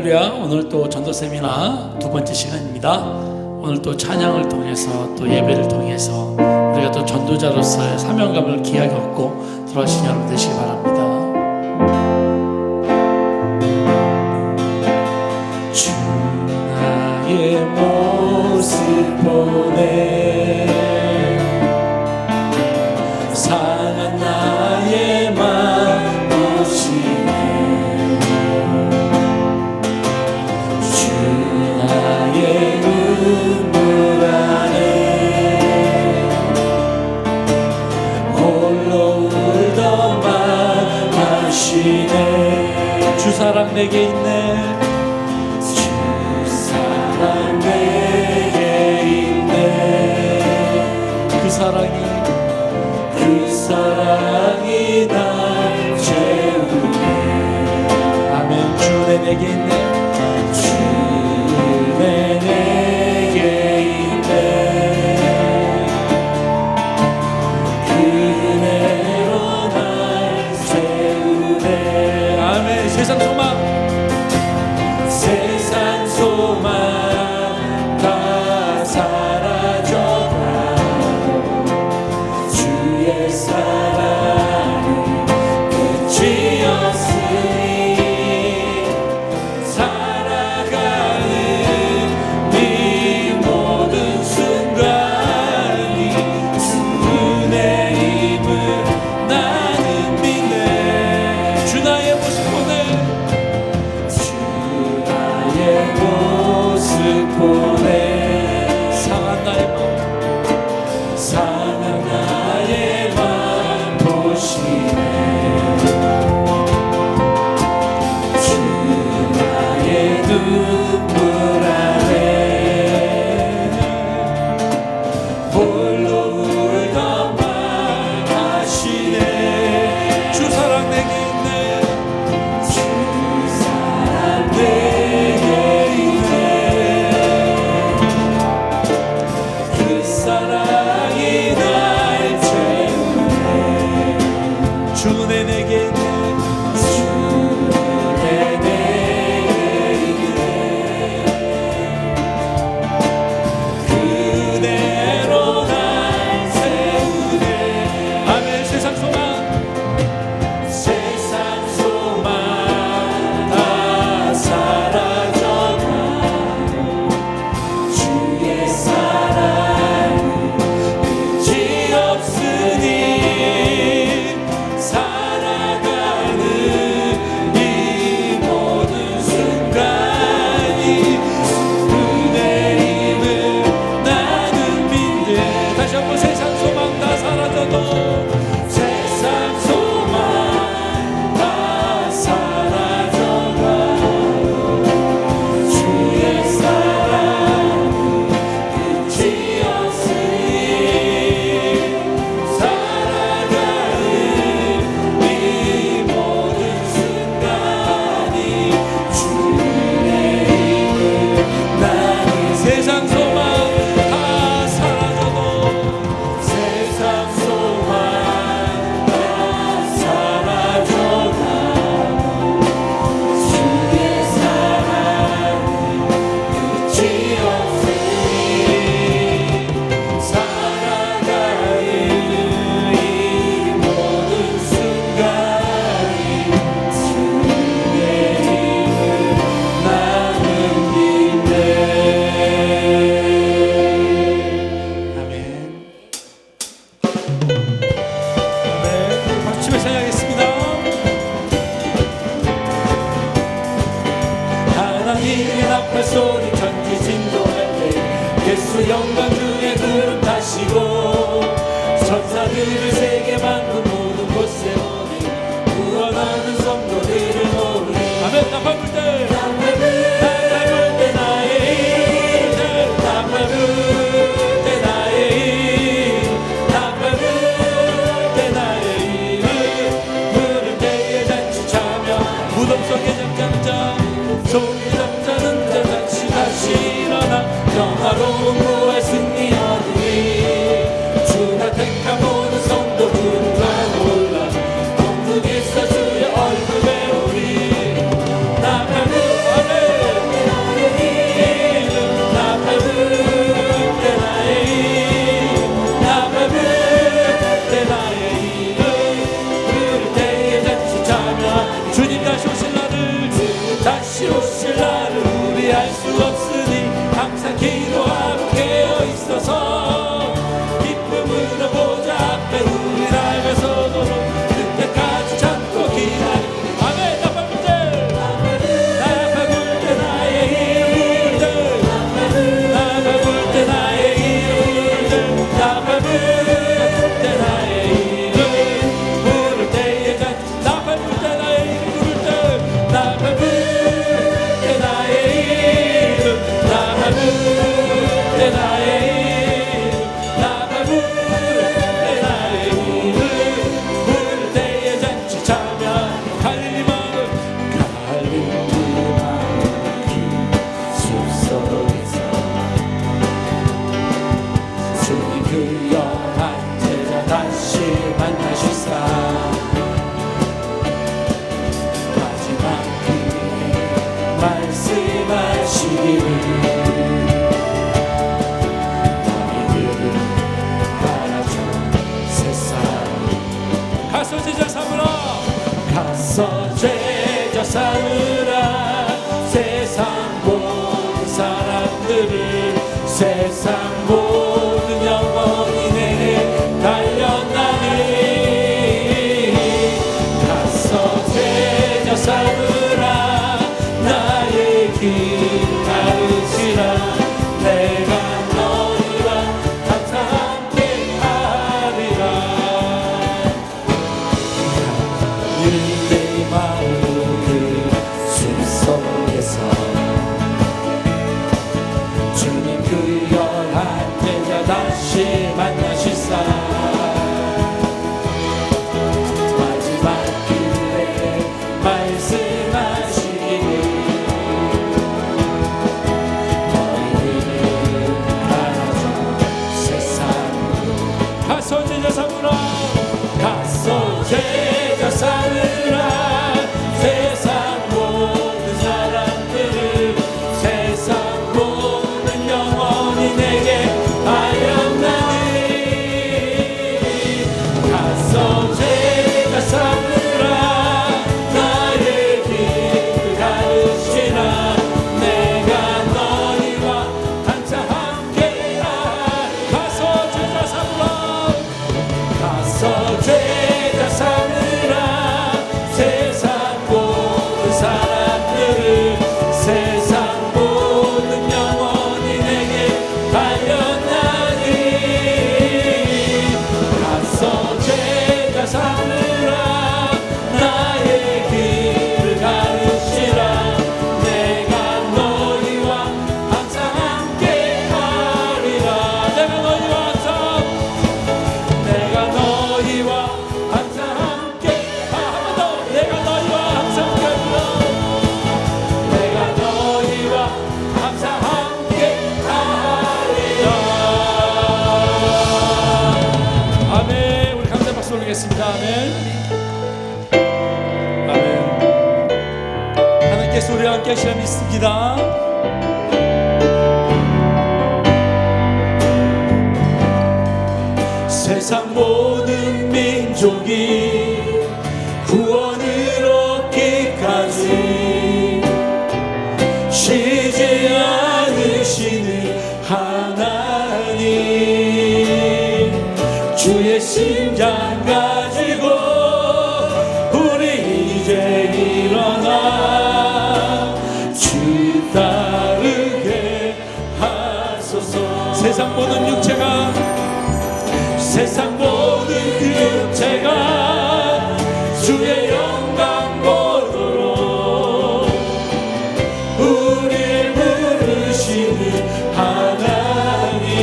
할렐루야. 오늘 또 전도 세미나 두 번째 시간입니다. 오늘 또 찬양을 통해서 또 예배를 통해서 우리가 또 전도자로서의 사명감을 귀하게 얻고 돌아가신 여러분 되시기 바랍니다. 주 나의 모습 보내 상한 나의 맘 보시네 주 나의 눈물 안에 홀로 울더만 하시네 주 사랑 내게 있네 내게 있네 그 사랑이 날 채우네 아멘 주내 내게 있네 주내 내게 있네 그 은혜로 날 채우네 아멘 세상 소망 다 사라져가고 주의 사랑은 끝이 없으니 살아가는 이 모든 순간이 주의 힘을 나는 믿네 주 나의 모습 보내 모습 보내 상한 나의 맘 보시네 주 나의 눈물 안에 홀로 울던 말 하시네 주 사랑 내게 있네 주 사랑 내게 사랑이 날 채우네 주내 내게 있네 주내 내게 있네 그대로 날 세우네 아멘 세상 소망 다 사라져가고 주의 사랑 살아가는 이 모든 순간이 주의 힘을 나는 믿네 다시 한번 세상 소망 다 사라져도 세상 소망 다 사라져가고 주의 사랑은 끝이 없으니 세상 소망 다 사라져도 세상 소망 다 사라져가고 주의 사랑은 끝이 없으니 살아가는 이 모든 순간이 주의 힘을 나는 믿네 하나님의 나팔 소리 천지 진동할 때 예수 영광 중에 구름 타시고 천사들을 세계 만군 모든 곳에 오니 구원하는 성도들을 모으니 아멘 나팔 불 때 나의 힘 나팔 불 때 나의 힘 나팔 불 때 나의 힘 부를 때에 잔치 차며 무덤 속에 잠잠자 속에 잠자는 자 잔치 다시 일어나 영화로운 부활 승리 얻으리 주가 택한 모든 성도들은 다 놀라 공중에서 주의 얼굴 배우리 나팔 하시기를 너희들을 바라죠 세상 가서 제자 삼으라 가서 제자 삼으라 세상 모든 사람들을 세상 모든 영혼이 내게 달려나니 가서 제자 삼으라 나의 길 가르치라 내가 너희와 항상 함께 하리라 내 마음 그 숨속에서 주님 그 열한 제자 다시 만나시사 마지막 길에 말씀하시기를 너희들을 따라서 세상으로 가서 제자 삼으라 가서 제자 삼으라 세상 모든 사람들을 세상 모든 영혼이 내게 하였나니 가서 제자 삼으라 나의 길 가르치라 내가 너희와 항상 함께하리 가서 제자 삼으라 가서 제자 삼으라 세상 모든 사람들을 세상 모든 영혼이 내게 달려나니 가서 제자 삼으라 나의 길을 가르치라 내가 너희와 항상 함께하리라 내가 너희와 항상 함께 한 번 더 내가 너희와 항상 함께하리라 내가 너희와 항상 함께하리라 아멘 우리 감사 박수 올리겠습니다 아멘 아멘 하나님께서 우리와 함께 하시라 믿습니다 세상 모든 민족이 구원을 얻기까지 쉬지 않으시는 하나님 주의 심장 가지고 우리 이제 일어나 주 따르게 하소서 세상 모든 육체가 세상 모든 육체가 주의 영광 보도록 우리를 부르시는 하나님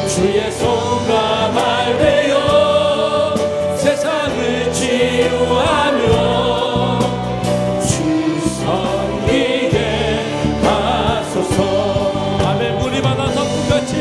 주의 손과 말 되어 세상을 치유하며 주 섬기게 하소서 아멘 물이 바다 덮음같이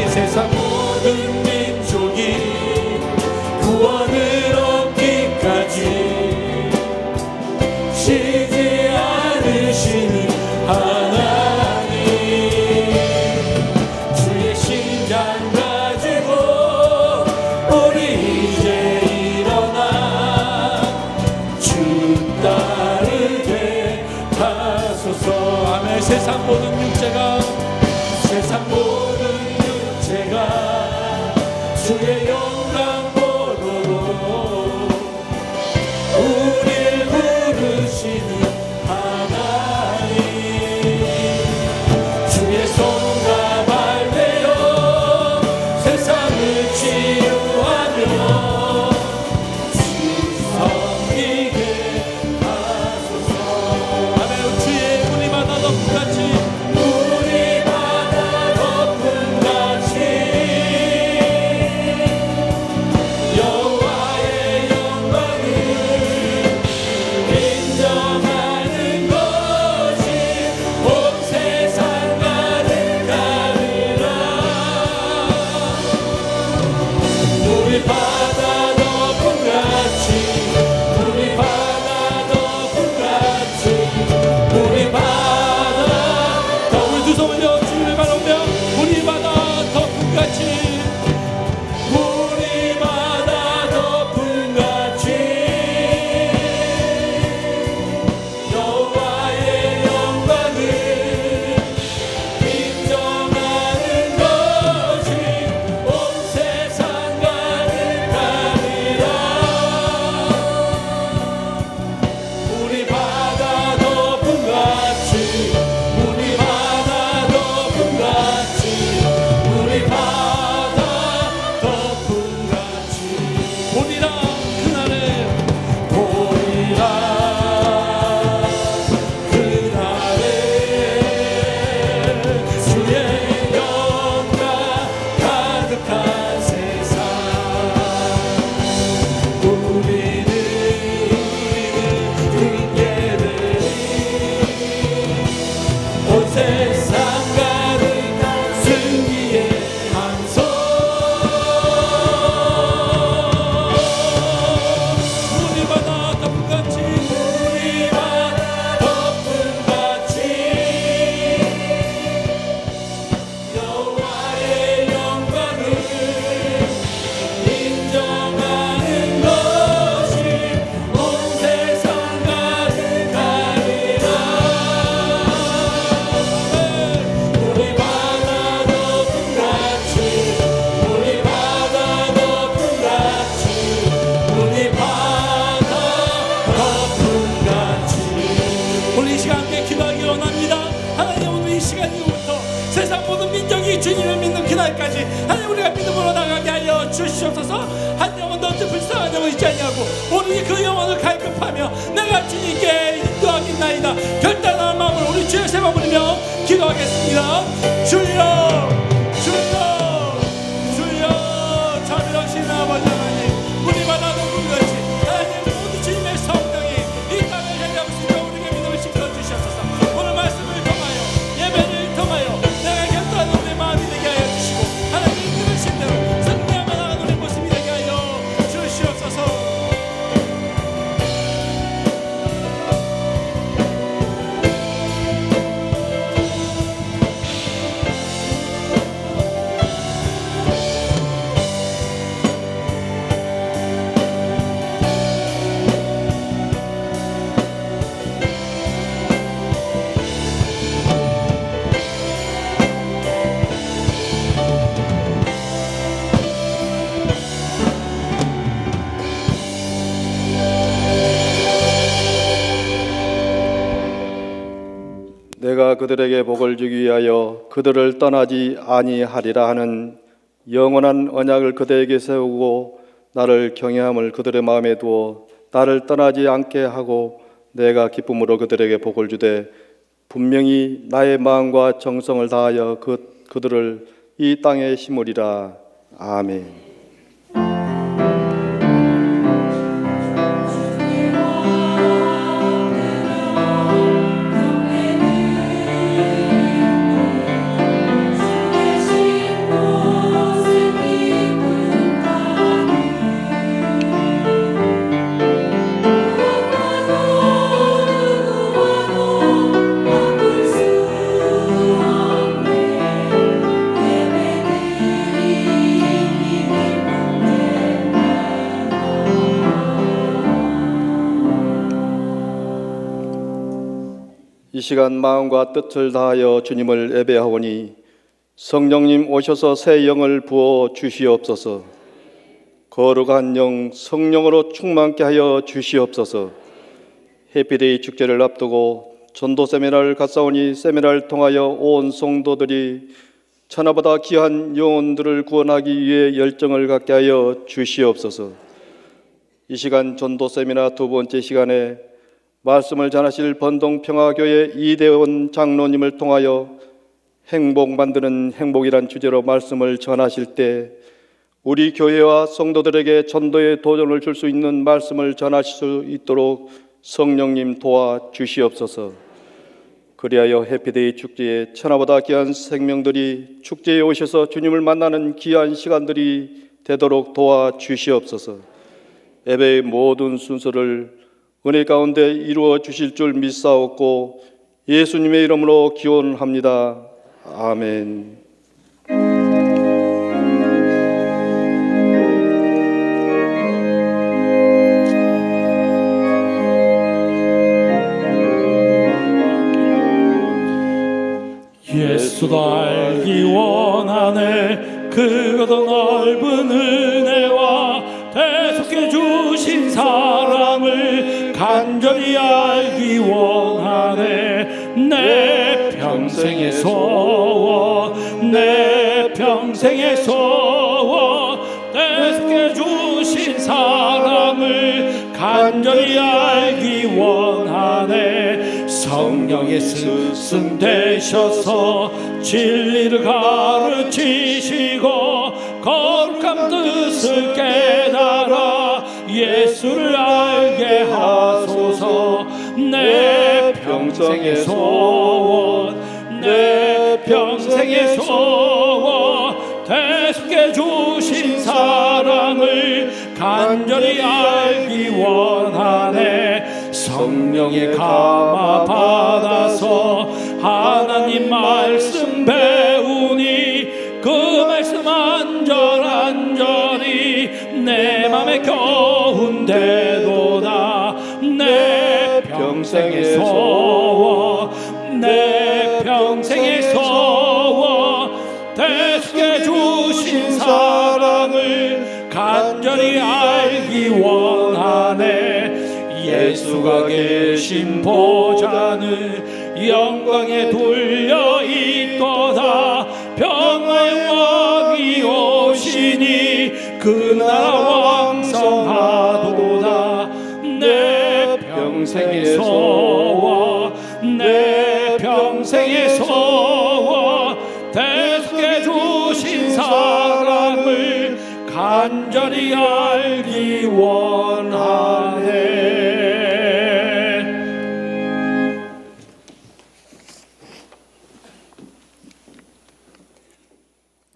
세상 모든 민족이 구원을 얻기까지 쉬지 않으시는 하나님 주의 심장 가지고 우리 이제 일어나 주 따르게 하소서 아멘 세상 모든 육체가 세상 모든 육체가 주의 영광 보도록 내가 그들에게 복을 주기 위하여 그들을 떠나지 아니하리라 하는 영원한 언약을 그들에게 세우고 나를 경외함을 그들의 마음에 두어 나를 떠나지 않게 하고 내가 기쁨으로 그들에게 복을 주되 분명히 나의 마음과 정성을 다하여 그들을 이 땅에 심으리라. 아멘. 이 시간 마음과 뜻을 다하여 주님을 예배하오니 성령님 오셔서 새 영을 부어 주시옵소서. 거룩한 영 성령으로 충만케 하여 주시옵소서. 해피데이 축제를 앞두고 전도 세미나를 갔사오니 세미나를 통하여 온 성도들이 천하보다 귀한 영혼들을 구원하기 위해 열정을 갖게 하여 주시옵소서. 이 시간 전도 세미나 두 번째 시간에 말씀을 전하실 번동평화교회 이대원 장로님을 통하여 행복 만드는 행복이란 주제로 말씀을 전하실 때 우리 교회와 성도들에게 전도의 도전을 줄 수 있는 말씀을 전하실 수 있도록 성령님 도와 주시옵소서. 그리하여 해피데이 축제에 천하보다 귀한 생명들이 축제에 오셔서 주님을 만나는 귀한 시간들이 되도록 도와 주시옵소서. 예배의 모든 순서를 은혜 가운데 이루어 주실 줄 믿사옵고 예수님의 이름으로 기원합니다. 아멘. 예수도 알기 원하네. 그것도 넓은 은혜와 대속해 주신 사랑을 간절히 알기 원하네. 내 평생의 소원, 내 평생의 소원, 대속해 주신 사랑을 간절히 알기 원하네. 성령의 스승 되셔서 진리를 가르치시고 거룩한 뜻을 깨달아 예수를 알게 하소서. 내 평생의 소원, 내 평생의 소원, 대속해 주신 사랑을 간절히 알기 원하네. 성령의 감화 받아서 하나님 말씀 배우니 그 말씀 안절안절히 내 맘에 겨운대도다. 내 평생의 소원, 내 평생의 소원, 대속해 주신 사랑을 간절히 알기 원하네. 예수가 계신 보좌는 영광에 둘려 있도다. 평화의 왕이 오시니 그 나라 왕성하도다. 내 평생의 소원, 내 평생의 소원, 대속해 주신 사랑을 간절히 알기 원하네.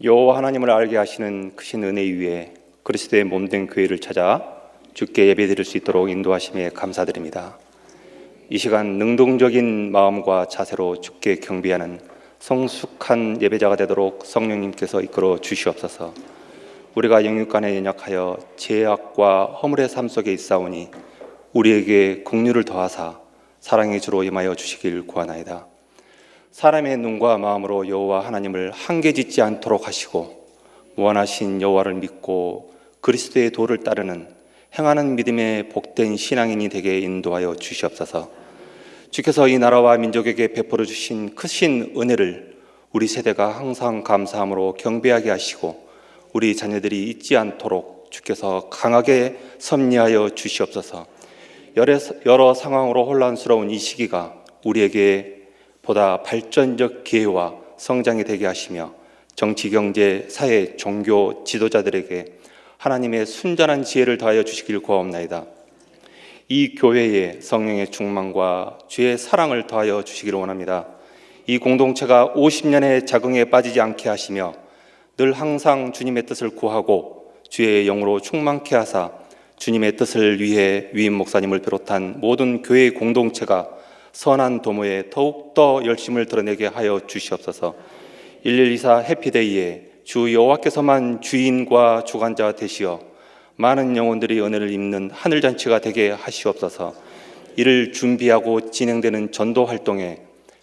여호와 하나님을 알게 하시는 크신 은혜 위에 그리스도의 몸된 교회를 찾아 주께 예배드릴 수 있도록 인도하심에 감사드립니다. 이 시간 능동적인 마음과 자세로 주께 경배하는 성숙한 예배자가 되도록 성령님께서 이끌어 주시옵소서. 우리가 영육간에 연약하여 죄악과 허물의 삶 속에 있사오니 우리에게 긍휼을 더하사 사랑의 주로 임하여 주시길 구하나이다. 사람의 눈과 마음으로 여호와 하나님을 한계짓지 않도록 하시고 무한하신 여호와를 믿고 그리스도의 도를 따르는 행하는 믿음의 복된 신앙인이 되게 인도하여 주시옵소서. 주께서 이 나라와 민족에게 베풀어 주신 크신 은혜를 우리 세대가 항상 감사함으로 경배하게 하시고 우리 자녀들이 잊지 않도록 주께서 강하게 섭리하여 주시옵소서. 여러 상황으로 혼란스러운 이 시기가 우리에게 보다 발전적 기회와 성장이 되게 하시며 정치, 경제, 사회, 종교 지도자들에게 하나님의 순전한 지혜를 더하여 주시길 구하옵나이다. 이 교회에 성령의 충만과 주의 사랑을 더하여 주시기를 원합니다. 이 공동체가 50년의 자긍에 빠지지 않게 하시며 늘 항상 주님의 뜻을 구하고 주의 영으로 충만케 하사 주님의 뜻을 위해 위임 목사님을 비롯한 모든 교회의 공동체가 선한 도모에 더욱더 열심을 드러내게 하여 주시옵소서. 1124 해피데이에 주 여호와께서만 주인과 주관자 되시어 많은 영혼들이 은혜를 입는 하늘잔치가 되게 하시옵소서. 이를 준비하고 진행되는 전도 활동에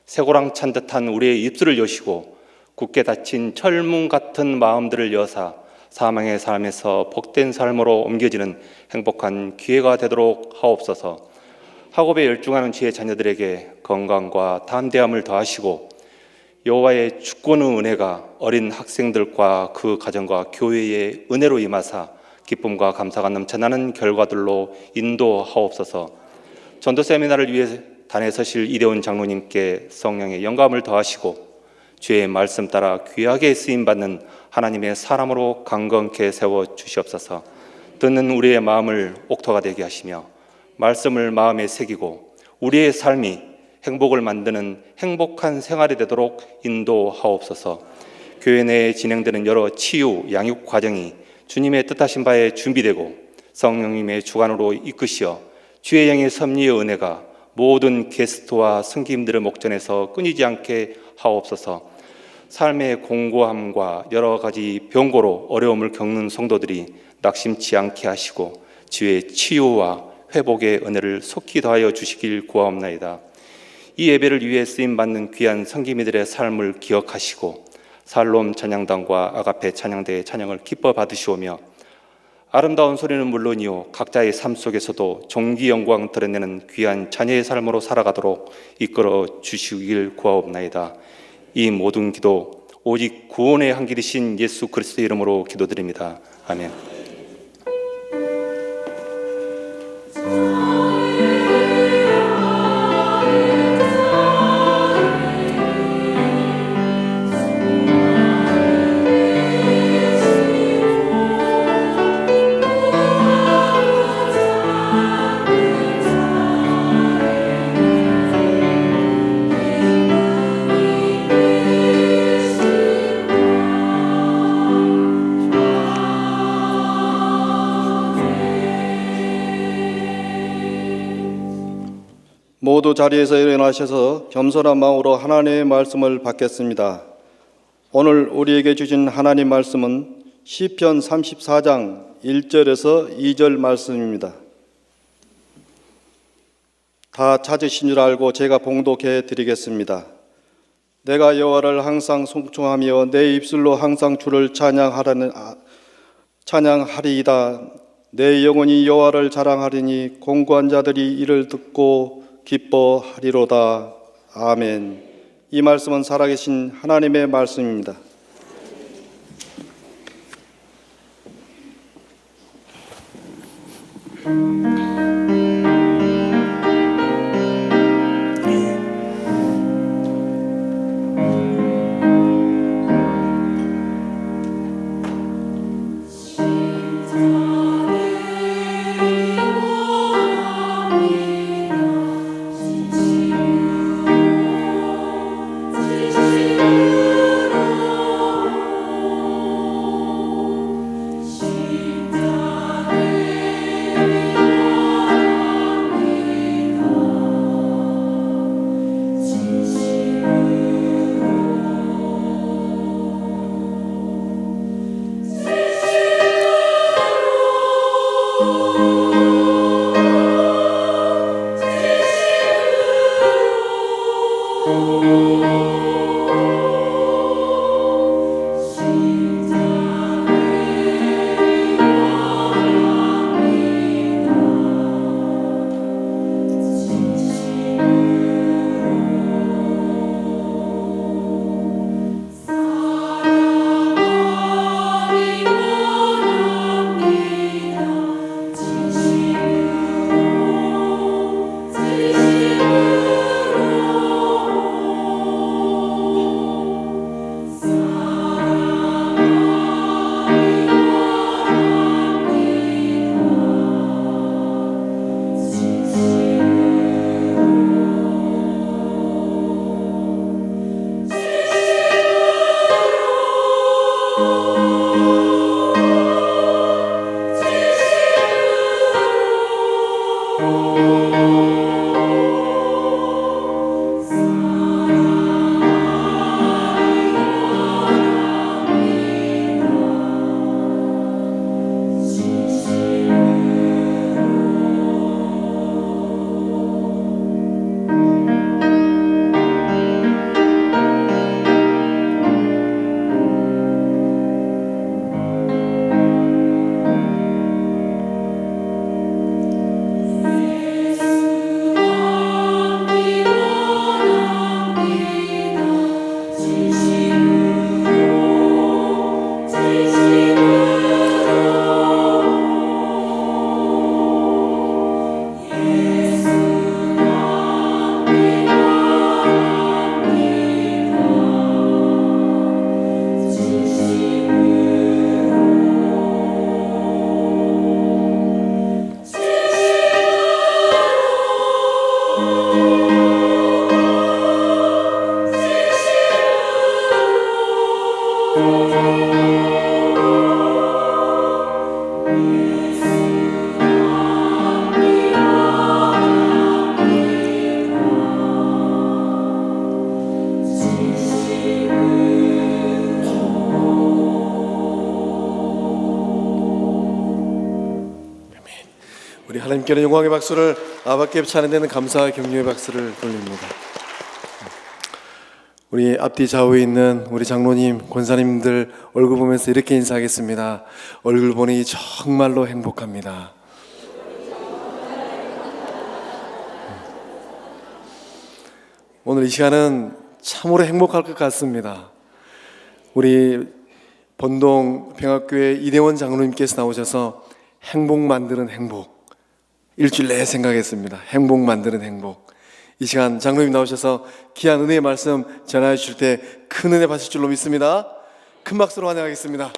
쇠고랑 찬 듯한 우리의 입술을 여시고 굳게 닫힌 철문 같은 마음들을 여사 사망의 삶에서 복된 삶으로 옮겨지는 행복한 기회가 되도록 하옵소서. 학업에 열중하는 주의 자녀들에게 건강과 담대함을 더하시고 여호와의 주권의 은혜가 어린 학생들과 그 가정과 교회의 은혜로 임하사 기쁨과 감사가 넘쳐나는 결과들로 인도하옵소서. 전도 세미나를 위해 단에 서실 이대훈 장로님께 성령의 영감을 더하시고 주의 말씀 따라 귀하게 쓰임받는 하나님의 사람으로 강건케 세워 주시옵소서. 듣는 우리의 마음을 옥토가 되게 하시며 말씀을 마음에 새기고 우리의 삶이 행복을 만드는 행복한 생활이 되도록 인도하옵소서. 교회 내에 진행되는 여러 치유, 양육 과정이 주님의 뜻하신 바에 준비되고 성령님의 주관으로 이끄시어 주의 영의 섭리의 은혜가 모든 게스트와 성김들의 목전에서 끊이지 않게 하옵소서. 삶의 공고함과 여러 가지 병고로 어려움을 겪는 성도들이 낙심치 않게 하시고 주의 치유와 회복의 은혜를 속히 더하여 주시길 구하옵나이다. 이 예배를 위해 쓰임받는 귀한 성기미들의 삶을 기억하시고 살롬 찬양단과 아가페 찬양대의 찬양을 기뻐 받으시오며 아름다운 소리는 물론이요 각자의 삶 속에서도 존귀 영광 드러내는 귀한 자녀의 삶으로 살아가도록 이끌어 주시길 구하옵나이다. 이 모든 기도 오직 구원의 한 길이신 예수 그리스도의 이름으로 기도드립니다. 아멘. 모두 자리에서 일어나셔서 겸손한 마음으로 하나님의 말씀을 받겠습니다. 오늘 우리에게 주신 하나님 말씀은 시편 34장 1절에서 2절 말씀입니다. 다 찾으신 줄 알고 제가 봉독해 드리겠습니다. 내가 여호와를 항상 송축하며 내 입술로 항상 주를 찬양하리이다. 내 영혼이 여호와를 자랑하리니 공고한 자들이 이를 듣고 기뻐하리로다. 아멘. 이 말씀은 살아계신 하나님의 말씀입니다. 우리 하나님께는 영광의 박수를, 아버지께 찬양되는 감사와 격려의 박수를 돌립니다. 우리 앞뒤 좌우에 있는 우리 장로님, 권사님들 얼굴 보면서 이렇게 인사하겠습니다. 얼굴 보니 정말로 행복합니다. 오늘 이 시간은 참으로 행복할 것 같습니다. 우리 본동 평화교회 이대원 장로님께서 나오셔서 행복 만드는 행복, 일주일 내에 생각했습니다. 행복 만드는 행복. 이 시간 장로님 나오셔서 귀한 은혜의 말씀 전하여 주실 때 큰 은혜 받으실 줄로 믿습니다. 큰 박수로 환영하겠습니다.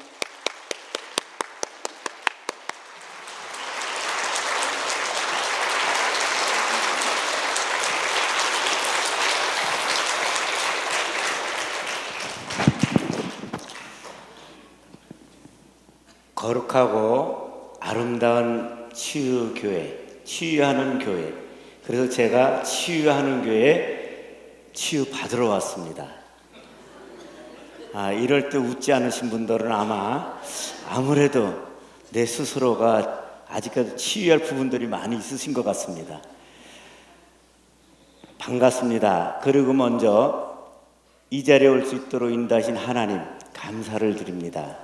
거룩하고 아름다운 치유교회, 치유하는 교회. 그래서 제가 치유하는 교회에 치유받으러 왔습니다. 이럴 때 웃지 않으신 분들은 아무래도 내 스스로가 아직까지 치유할 부분들이 많이 있으신 것 같습니다. 반갑습니다. 그리고 먼저 이 자리에 올 수 있도록 인도하신 하나님 감사를 드립니다.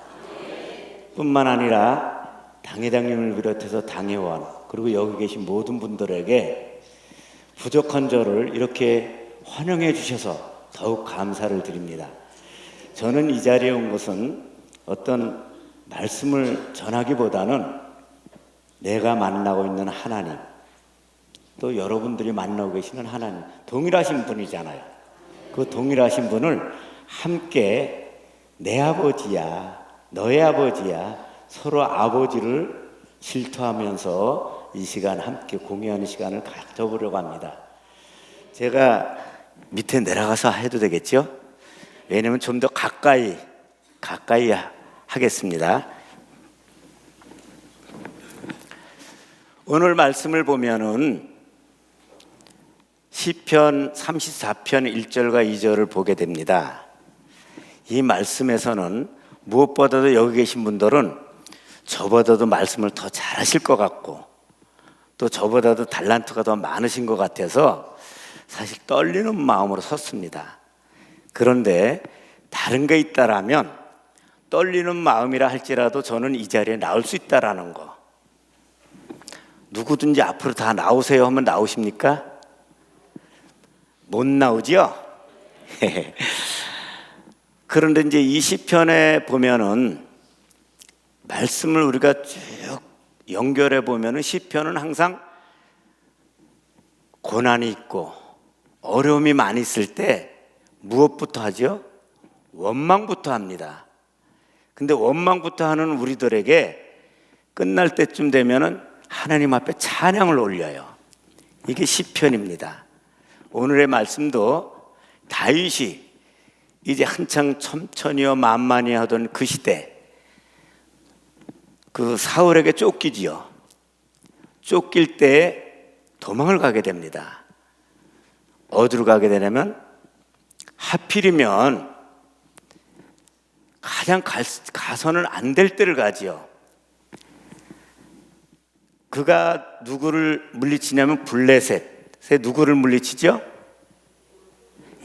뿐만 아니라 당회장님을 비롯해서 당회원, 그리고 여기 계신 모든 분들에게 부족한 저를 이렇게 환영해 주셔서 더욱 감사를 드립니다. 저는 이 자리에 온 것은 어떤 말씀을 전하기보다는 내가 만나고 있는 하나님, 또 여러분들이 만나고 계시는 하나님, 동일하신 분이잖아요. 그 동일하신 분을 함께 내 아버지야, 너의 아버지야, 서로 아버지를 질투하면서 이 시간 함께 공유하는 시간을 가져보려고 합니다. 제가 밑에 내려가서 해도 되겠죠? 왜냐면 좀 더 가까이 하겠습니다. 오늘 말씀을 보면은 시편 34편 1절과 2절을 보게 됩니다. 이 말씀에서는 무엇보다도 여기 계신 분들은 저보다도 말씀을 더 잘하실 것 같고 또 저보다도 달란트가 더 많으신 것 같아서 사실 떨리는 마음으로 섰습니다. 그런데 다른 게 있다라면 떨리는 마음이라 할지라도 저는 이 자리에 나올 수 있다라는 거. 누구든지 앞으로 다 나오세요 하면 나오십니까? 못 나오죠? 그런데 이제 이 시편에 보면은 말씀을 우리가 쭉 연결해 보면은 시편은 항상 고난이 있고 어려움이 많이 있을 때 무엇부터 하죠? 원망부터 합니다. 근데 원망부터 하는 우리들에게 끝날 때쯤 되면은 하나님 앞에 찬양을 올려요. 이게 시편입니다. 오늘의 말씀도 다윗이 이제 한창 천천히여 만만히 하던 그 시대, 그 사울에게 쫓기지요. 쫓길 때 도망을 가게 됩니다. 어디로 가게 되냐면 하필이면 가장 가서는 안 될 때를 가지요. 그가 누구를 물리치냐면 블레셋에 누구를 물리치죠?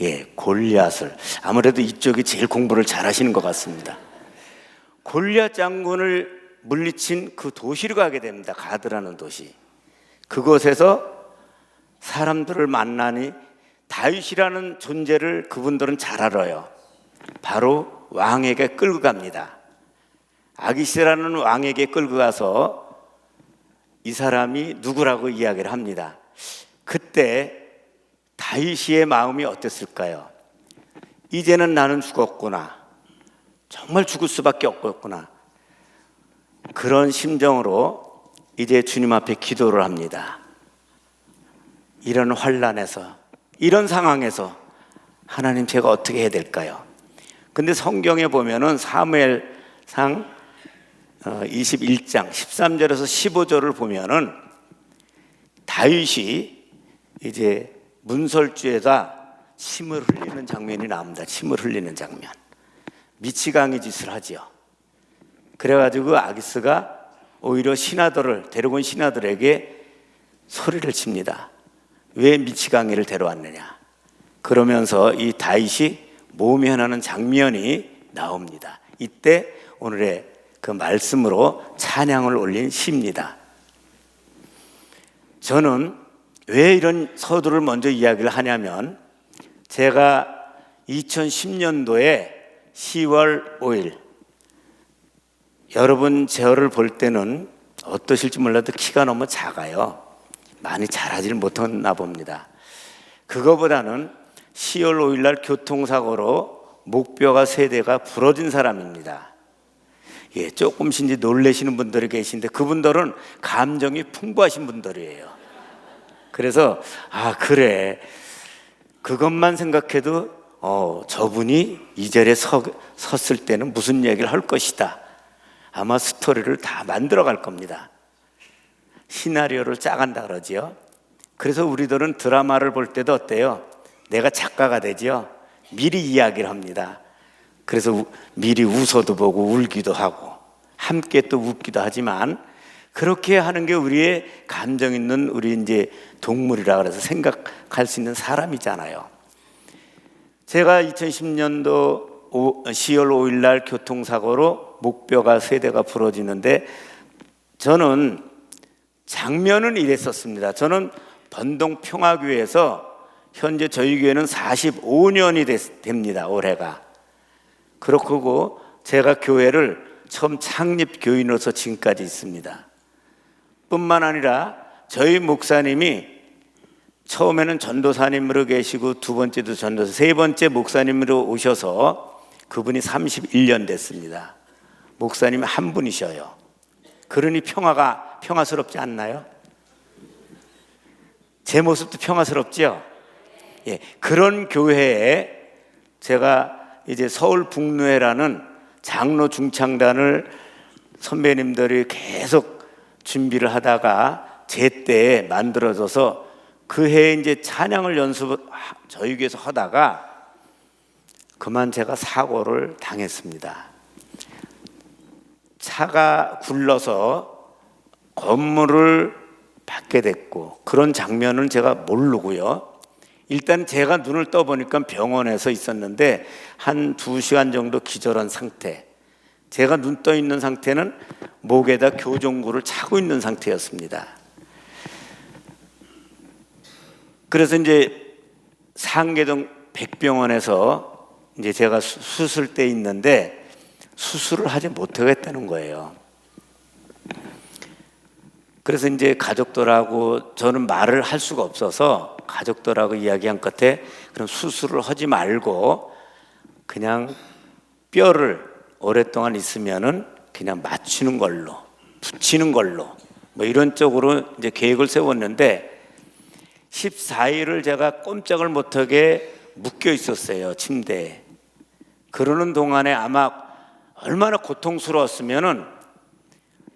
예, 골리앗을. 아무래도 이쪽이 제일 공부를 잘하시는 것 같습니다. 골리앗 장군을 물리친 그 도시로 가게 됩니다. 가드라는 도시. 그곳에서 사람들을 만나니 다윗이라는 존재를 그분들은 잘 알아요. 바로 왕에게 끌고 갑니다. 아기스라는 왕에게 끌고 가서 이 사람이 누구라고 이야기를 합니다. 그때 다윗의 마음이 어땠을까요? 이제는 나는 죽었구나. 정말 죽을 수밖에 없겠구나. 그런 심정으로 이제 주님 앞에 기도를 합니다. 이런 환난에서, 이런 상황에서 하나님 제가 어떻게 해야 될까요? 근데 성경에 보면은 사무엘상 21장 13절에서 15절을 보면은 다윗이 이제 문설주에다 침을 흘리는 장면이 나옵니다. 침을 흘리는 장면. 미치광이 짓을 하지요. 그래가지고 아기스가 오히려 신하들을 데리고 온 신하들에게 소리를 칩니다. 왜 미치광이를 데려왔느냐? 그러면서 이 다윗이 모면하는 장면이 나옵니다. 이때 오늘의 그 말씀으로 찬양을 올린 시입니다. 저는 왜 이런 서두를 먼저 이야기를 하냐면 제가 2010년도에 10월 5일 여러분 제어를 볼 때는 어떠실지 몰라도 키가 너무 작아요. 많이 자라지를 못했나 봅니다. 그거보다는 10월 5일 날 교통사고로 목뼈가 3대가 부러진 사람입니다. 예, 조금씩 이제 놀라시는 분들이 계신데 그분들은 감정이 풍부하신 분들이에요. 그래서 그래, 그것만 생각해도 저분이 이 자리에 섰을 때는 무슨 얘기를 할 것이다. 아마 스토리를 다 만들어 갈 겁니다. 시나리오를 짜간다 그러지요. 그래서 우리들은 드라마를 볼 때도 어때요? 내가 작가가 되지요. 미리 이야기를 합니다. 그래서 미리 웃어도 보고 울기도 하고 함께 또 웃기도 하지만 그렇게 하는 게 우리의 감정 있는 우리 이제 동물이라 그래서 생각할 수 있는 사람이잖아요. 제가 2010년도 10월 5일 날 교통사고로 목뼈가 3대가 부러지는데 저는 장면은 이랬었습니다. 저는 번동 평화교회에서 현재 저희 교회는 45년이 됩니다. 올해가. 그렇고 제가 교회를 처음 창립 교인으로서 지금까지 있습니다. 뿐만 아니라 저희 목사님이 처음에는 전도사님으로 계시고 두 번째도 전도사, 세 번째 목사님으로 오셔서 그분이 31년 됐습니다. 목사님이 한 분이셔요. 그러니 평화스럽지 않나요? 제 모습도 평화스럽죠? 예, 그런 교회에 제가 이제 서울 북루회라는 장로 중창단을 선배님들이 계속 준비를 하다가 제 때에 만들어져서 그 해에 이제 찬양을 저희 교회에서 하다가 그만 제가 사고를 당했습니다. 차가 굴러서 건물을 받게 됐고 그런 장면은 제가 모르고요. 일단 제가 눈을 떠보니까 병원에서 있었는데 한 2시간 정도 기절한 상태. 제가 눈 떠 있는 상태는 목에다 교정구를 차고 있는 상태였습니다. 그래서 이제 상계동 백병원에서 이제 제가 수술대에 있는데 수술을 하지 못하겠다는 거예요. 그래서 이제 가족들하고 저는 말을 할 수가 없어서 가족들하고 이야기한 끝에 그럼 수술을 하지 말고 그냥 뼈를 오랫동안 있으면은 그냥 맞추는 걸로, 붙이는 걸로 뭐 이런 쪽으로 이제 계획을 세웠는데 14일을 제가 꼼짝을 못하게 묶여 있었어요, 침대에. 그러는 동안에 아마 얼마나 고통스러웠으면은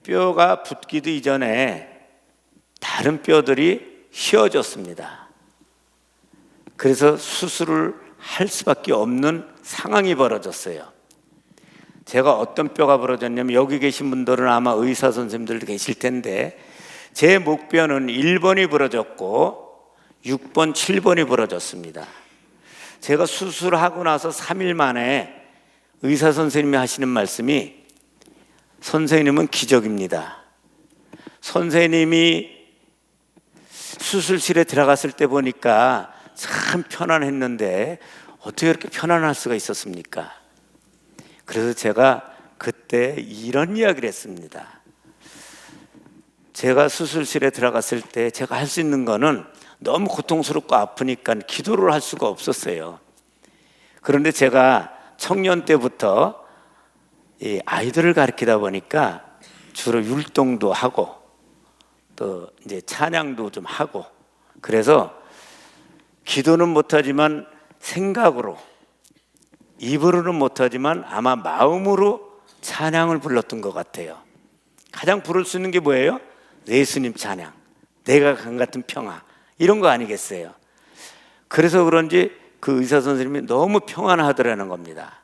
뼈가 붙기도 이전에 다른 뼈들이 휘어졌습니다. 그래서 수술을 할 수밖에 없는 상황이 벌어졌어요. 제가 어떤 뼈가 부러졌냐면, 여기 계신 분들은 아마 의사 선생님들도 계실 텐데, 제 목뼈는 1번이 부러졌고 6번, 7번이 부러졌습니다. 제가 수술하고 나서 3일 만에 의사 선생님이 하시는 말씀이, 선생님은 기적입니다. 선생님이 수술실에 들어갔을 때 보니까 참 편안했는데 어떻게 그렇게 편안할 수가 있었습니까? 그래서 제가 그때 이런 이야기를 했습니다. 제가 수술실에 들어갔을 때 제가 할 수 있는 거는 너무 고통스럽고 아프니까 기도를 할 수가 없었어요. 그런데 제가 청년 때부터 이 아이들을 가르치다 보니까 주로 율동도 하고 또 이제 찬양도 좀 하고, 그래서 기도는 못하지만 생각으로, 입으로는 못하지만 아마 마음으로 찬양을 불렀던 것 같아요. 가장 부를 수 있는 게 뭐예요? 예수님 찬양, 내가 강 같은 평화, 이런 거 아니겠어요? 그래서 그런지 그 의사 선생님이 너무 평안하더라는 겁니다.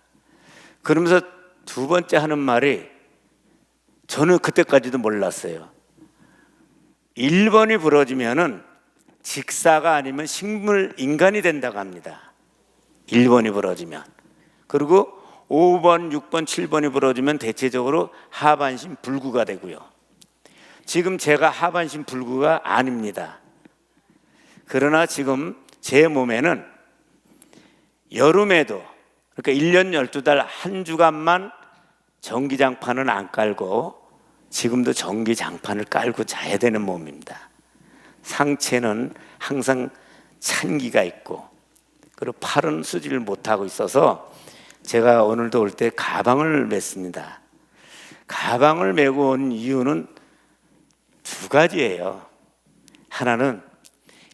그러면서 두 번째 하는 말이, 저는 그때까지도 몰랐어요. 1번이 부러지면은 직사가 아니면 식물 인간이 된다고 합니다. 1번이 부러지면. 그리고 5번, 6번, 7번이 부러지면 대체적으로 하반신 불구가 되고요. 지금 제가 하반신 불구가 아닙니다. 그러나 지금 제 몸에는 여름에도, 그러니까 1년 12달 한 주간만 전기장판은 안 깔고 지금도 전기장판을 깔고 자야 되는 몸입니다. 상체는 항상 찬기가 있고, 그리고 팔은 쓰지를 못하고 있어서 제가 오늘도 올 때 가방을 맸습니다. 가방을 메고 온 이유는 두 가지예요. 하나는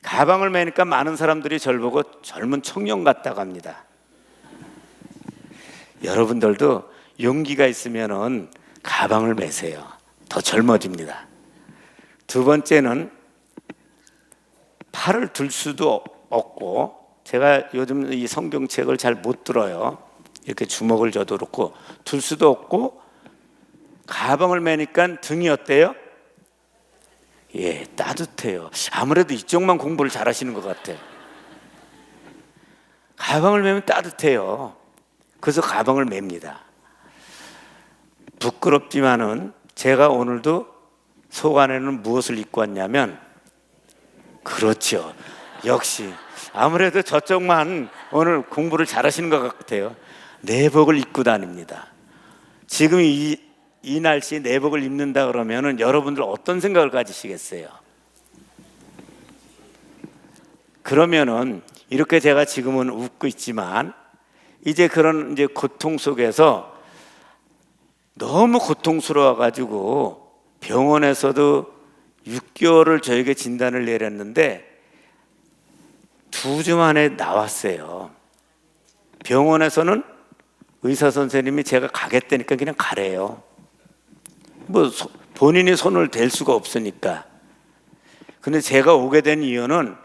가방을 메니까 많은 사람들이 저를 보고 젊은 청년 같다고 합니다. 여러분들도 용기가 있으면은 가방을 메세요. 더 젊어집니다. 두 번째는 팔을 들 수도 없고, 제가 요즘 이 성경책을 잘 못 들어요. 이렇게 주먹을 져도 그렇고 들 수도 없고, 가방을 메니까 등이 어때요? 예, 따뜻해요. 아무래도 이쪽만 공부를 잘 하시는 것 같아요. 가방을 메면 따뜻해요. 그래서 가방을 맵니다. 부끄럽지만은 제가 오늘도 속 안에는 무엇을 입고 왔냐면, 그렇죠, 역시 아무래도 저쪽만 오늘 공부를 잘 하시는 것 같아요. 내복을 입고 다닙니다. 지금 이 날씨에 내복을 입는다 그러면은 여러분들 어떤 생각을 가지시겠어요? 그러면은 이렇게 제가 지금은 웃고 있지만, 이제 그런 이제 고통 속에서 너무 고통스러워 가지고 병원에서도 6개월을 저에게 진단을 내렸는데 2주 만에 나왔어요. 병원에서는 의사 선생님이 제가 가겠다니까 그냥 가래요. 뭐 본인이 손을 댈 수가 없으니까. 근데 제가 오게 된 이유는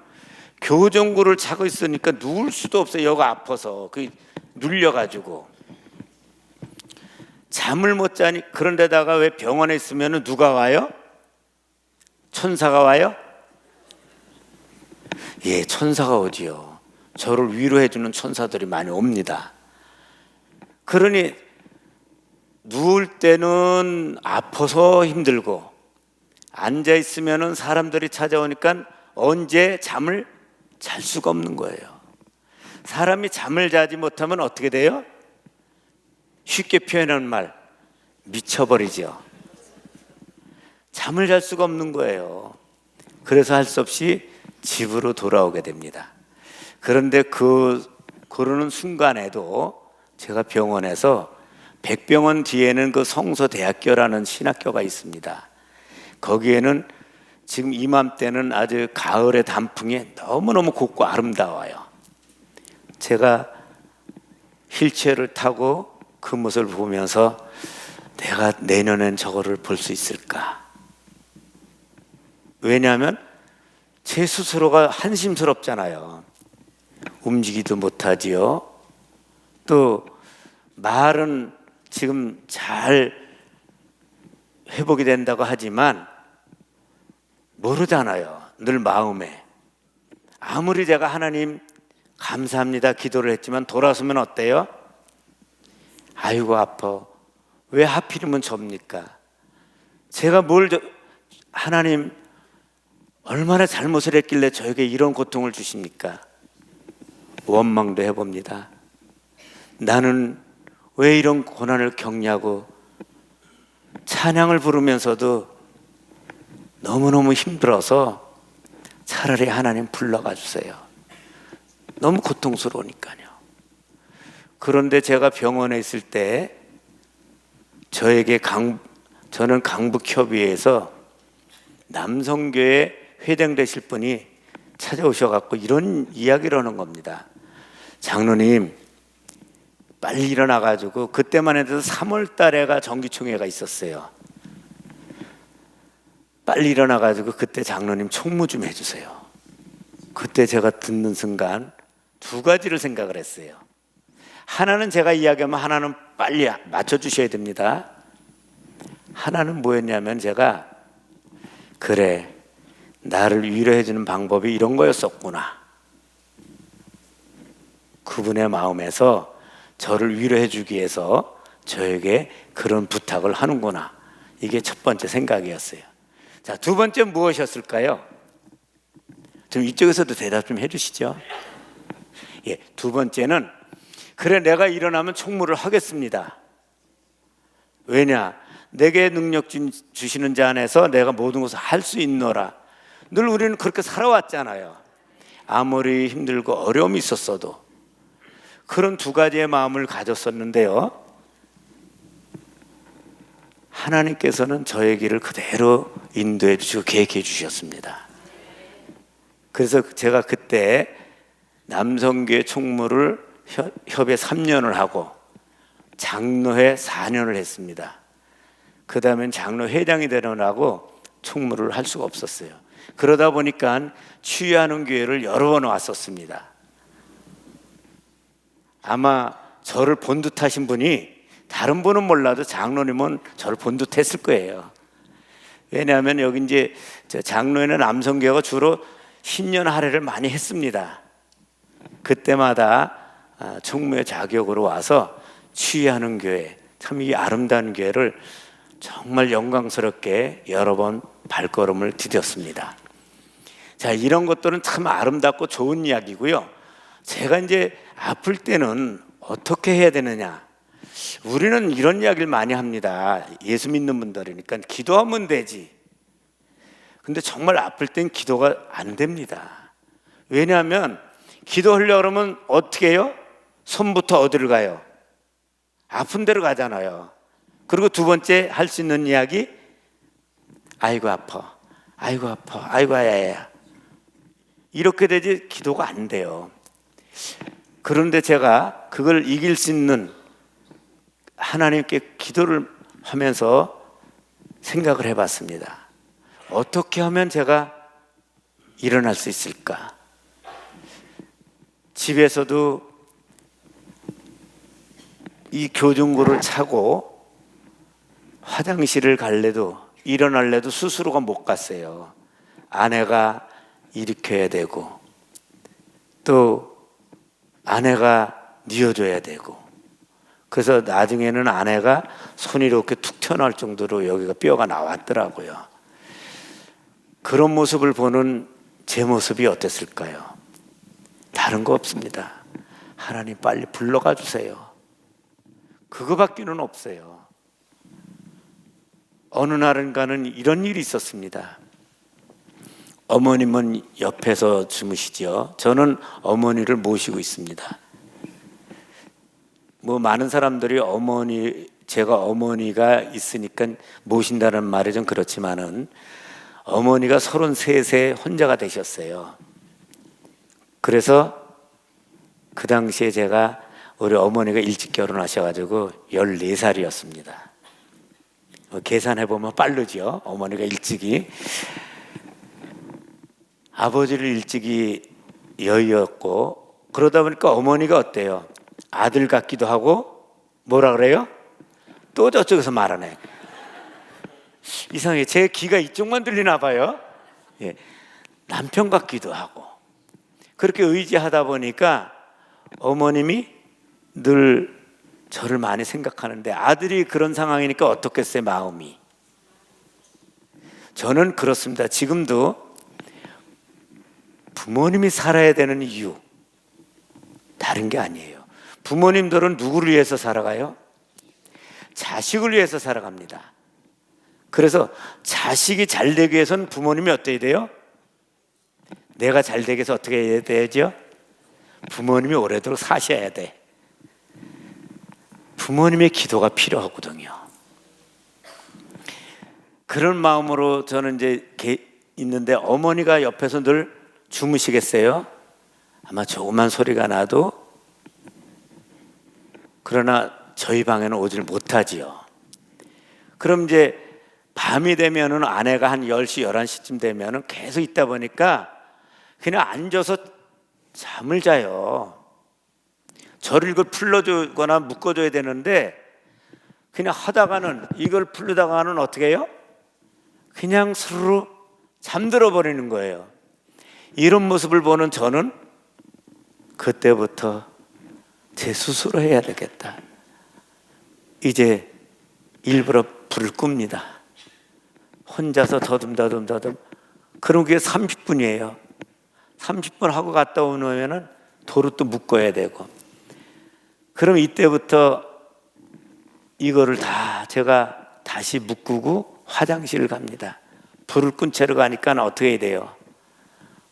교정구를 차고 있으니까 누울 수도 없어요. 여기가 아파서 그 눌려가지고 잠을 못 자니. 그런데다가 왜 병원에 있으면 누가 와요? 천사가 와요? 예, 천사가 오지요. 저를 위로해주는 천사들이 많이 옵니다. 그러니 누울 때는 아파서 힘들고, 앉아 있으면 사람들이 찾아오니까 언제 잠을 잘 수가 없는 거예요. 사람이 잠을 자지 못하면 어떻게 돼요? 쉽게 표현하는 말, 미쳐버리죠. 잠을 잘 수가 없는 거예요. 그래서 할 수 없이 집으로 돌아오게 됩니다. 그런데 그러는 순간에도 제가 병원에서, 백병원 뒤에는 그 성서대학교라는 신학교가 있습니다. 거기에는 지금 이맘때는 아주 가을의 단풍이 너무너무 곱고 아름다워요. 제가 휠체어를 타고 그 모습을 보면서 내가 내년엔 저거를 볼 수 있을까? 왜냐하면 제 스스로가 한심스럽잖아요. 움직이도 못하지요. 또 말은 지금 잘 회복이 된다고 하지만 모르잖아요. 늘 마음에. 아무리 제가 하나님 감사합니다 기도를 했지만 돌아서면 어때요? 아이고 아파. 왜 하필이면 접니까? 제가 하나님 얼마나 잘못을 했길래 저에게 이런 고통을 주십니까? 원망도 해봅니다. 나는 왜 이런 고난을 겪냐고 찬양을 부르면서도 너무너무 힘들어서 차라리 하나님 불러가 주세요. 너무 고통스러우니까요. 그런데 제가 병원에 있을 때 저는 강북협의회에서 남성교회 회장 되실 분이 찾아오셔갖고 이런 이야기를 하는 겁니다. 장로님 빨리 일어나가지고, 그때만 해도 3월 달에가 정기총회가 있었어요. 빨리 일어나가지고 그때 장로님 총무 좀 해주세요. 그때 제가 듣는 순간 두 가지를 생각을 했어요. 하나는 제가 이야기하면 하나는 빨리 맞춰주셔야 됩니다. 하나는 뭐였냐면 제가 그래 나를 위로해주는 방법이 이런 거였었구나. 그분의 마음에서 저를 위로해주기 위해서 저에게 그런 부탁을 하는구나. 이게 첫 번째 생각이었어요. 자, 두 번째 무엇이었을까요? 좀 이쪽에서도 대답 좀 해주시죠. 예, 두 번째는 그래 내가 일어나면 총무를 하겠습니다. 왜냐? 내게 능력 주시는 자 안에서 내가 모든 것을 할 수 있노라. 늘 우리는 그렇게 살아왔잖아요. 아무리 힘들고 어려움이 있었어도 그런 두 가지의 마음을 가졌었는데요, 하나님께서는 저의 길을 그대로 인도해 주시고 계획해 주셨습니다. 그래서 제가 그때 남성교회 총무를 협의 3년을 하고 장로회 4년을 했습니다. 그 다음엔 장로회장이 되느라고 총무를 할 수가 없었어요. 그러다 보니까 취하는 교회를 여러 번 왔었습니다. 아마 저를 본 듯하신 분이, 다른 분은 몰라도 장로님은 저를 본 듯했을 거예요. 왜냐하면 여기 이제 장로회는 남성교회가 주로 신년 할애를 많이 했습니다. 그때마다 총무의 자격으로 와서 취하는 교회, 참 이 아름다운 교회를 정말 영광스럽게 여러 번 발걸음을 디뎠습니다. 자, 이런 것들은 참 아름답고 좋은 이야기고요. 제가 이제 아플 때는 어떻게 해야 되느냐? 우리는 이런 이야기를 많이 합니다. 예수 믿는 분들이니까 기도하면 되지. 근데 정말 아플 땐 기도가 안 됩니다. 왜냐하면 기도하려고 그러면 어떻게 해요? 손부터 어디를 가요? 아픈 데로 가잖아요. 그리고 두 번째 할 수 있는 이야기, 아이고 아파, 아이고 아파, 아이고 야야, 이렇게 되지 기도가 안 돼요. 그런데 제가 그걸 이길 수 있는, 하나님께 기도를 하면서 생각을 해봤습니다. 어떻게 하면 제가 일어날 수 있을까? 집에서도 이 교정구를 차고 화장실을 갈래도 일어날래도 스스로가 못 갔어요. 아내가 일으켜야 되고 또 아내가 뉘어줘야 되고, 그래서 나중에는 아내가 손이 이렇게 툭 튀어나올 정도로 여기가 뼈가 나왔더라고요. 그런 모습을 보는 제 모습이 어땠을까요? 다른 거 없습니다. 하나님 빨리 불러가 주세요. 그거밖에는 없어요. 어느 날인가는 이런 일이 있었습니다. 어머님은 옆에서 주무시죠. 저는 어머니를 모시고 있습니다. 뭐 많은 사람들이 제가 어머니가 있으니까 모신다는 말이 좀 그렇지만은 어머니가 33세 혼자가 되셨어요. 그래서 그 당시에 제가, 우리 어머니가 일찍 결혼하셔가지고 14살이었습니다. 계산해보면 빠르죠. 어머니가 일찍이. 아버지를 일찍이 여의었고 그러다 보니까 어머니가 어때요? 아들 같기도 하고 뭐라 그래요? 또 저쪽에서 말하네. 이상해. 제 귀가 이쪽만 들리나 봐요. 예. 남편 같기도 하고 그렇게 의지하다 보니까 어머님이 늘 저를 많이 생각하는데 아들이 그런 상황이니까 어떻겠어요, 마음이. 저는 그렇습니다. 지금도 부모님이 살아야 되는 이유 다른 게 아니에요. 부모님들은 누구를 위해서 살아가요? 자식을 위해서 살아갑니다. 그래서 자식이 잘 되기 위해서는 부모님이 어떻게 돼요? 내가 잘 되기 위해서 어떻게 해야 되죠? 부모님이 오래도록 사셔야 돼. 부모님의 기도가 필요하거든요. 그런 마음으로 저는 이제 있는데 어머니가 옆에서 늘 주무시겠어요? 아마 조그만 소리가 나도 그러나 저희 방에는 오질 못하지요. 그럼 이제 밤이 되면은 아내가 한 10시, 11시쯤 되면은 계속 있다 보니까 그냥 앉아서 잠을 자요. 저를 이걸 풀러주거나 묶어줘야 되는데 그냥 하다가는 이걸 풀르다가는 어떻게 해요? 그냥 스르르 잠들어 버리는 거예요. 이런 모습을 보는 저는 그때부터 제 스스로 해야 되겠다. 이제 일부러 불을 끕니다. 혼자서 더듬. 그럼 그게 30분이에요. 30분 하고 갔다 오면은 도로 또 묶어야 되고. 그럼 이때부터 이거를 다 제가 다시 묶고 화장실을 갑니다. 불을 끈 채로 가니까 어떻게 해야 돼요?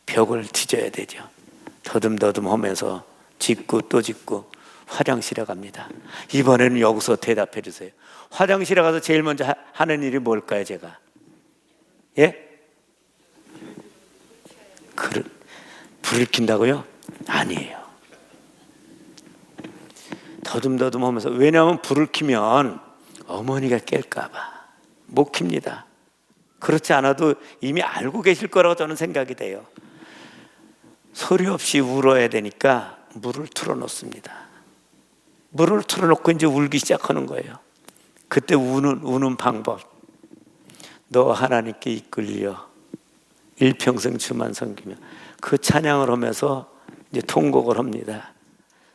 벽을 뒤져야 되죠. 더듬 하면서 짚고 또 짚고 화장실에 갑니다. 이번에는 여기서 대답해 주세요. 화장실에 가서 제일 먼저 하는 일이 뭘까요, 제가? 예? 불을 킨다고요? 아니에요. 더듬 하면서, 왜냐하면 불을 켜면 어머니가 깰까 봐 못 킵니다. 그렇지 않아도 이미 알고 계실 거라고 저는 생각이 돼요. 소리 없이 울어야 되니까 물을 틀어놓습니다. 물을 틀어놓고 이제 울기 시작하는 거예요. 그때 우는 방법. 너 하나님께 이끌려 일평생 주만 섬기며, 그 찬양을 하면서 이제 통곡을 합니다.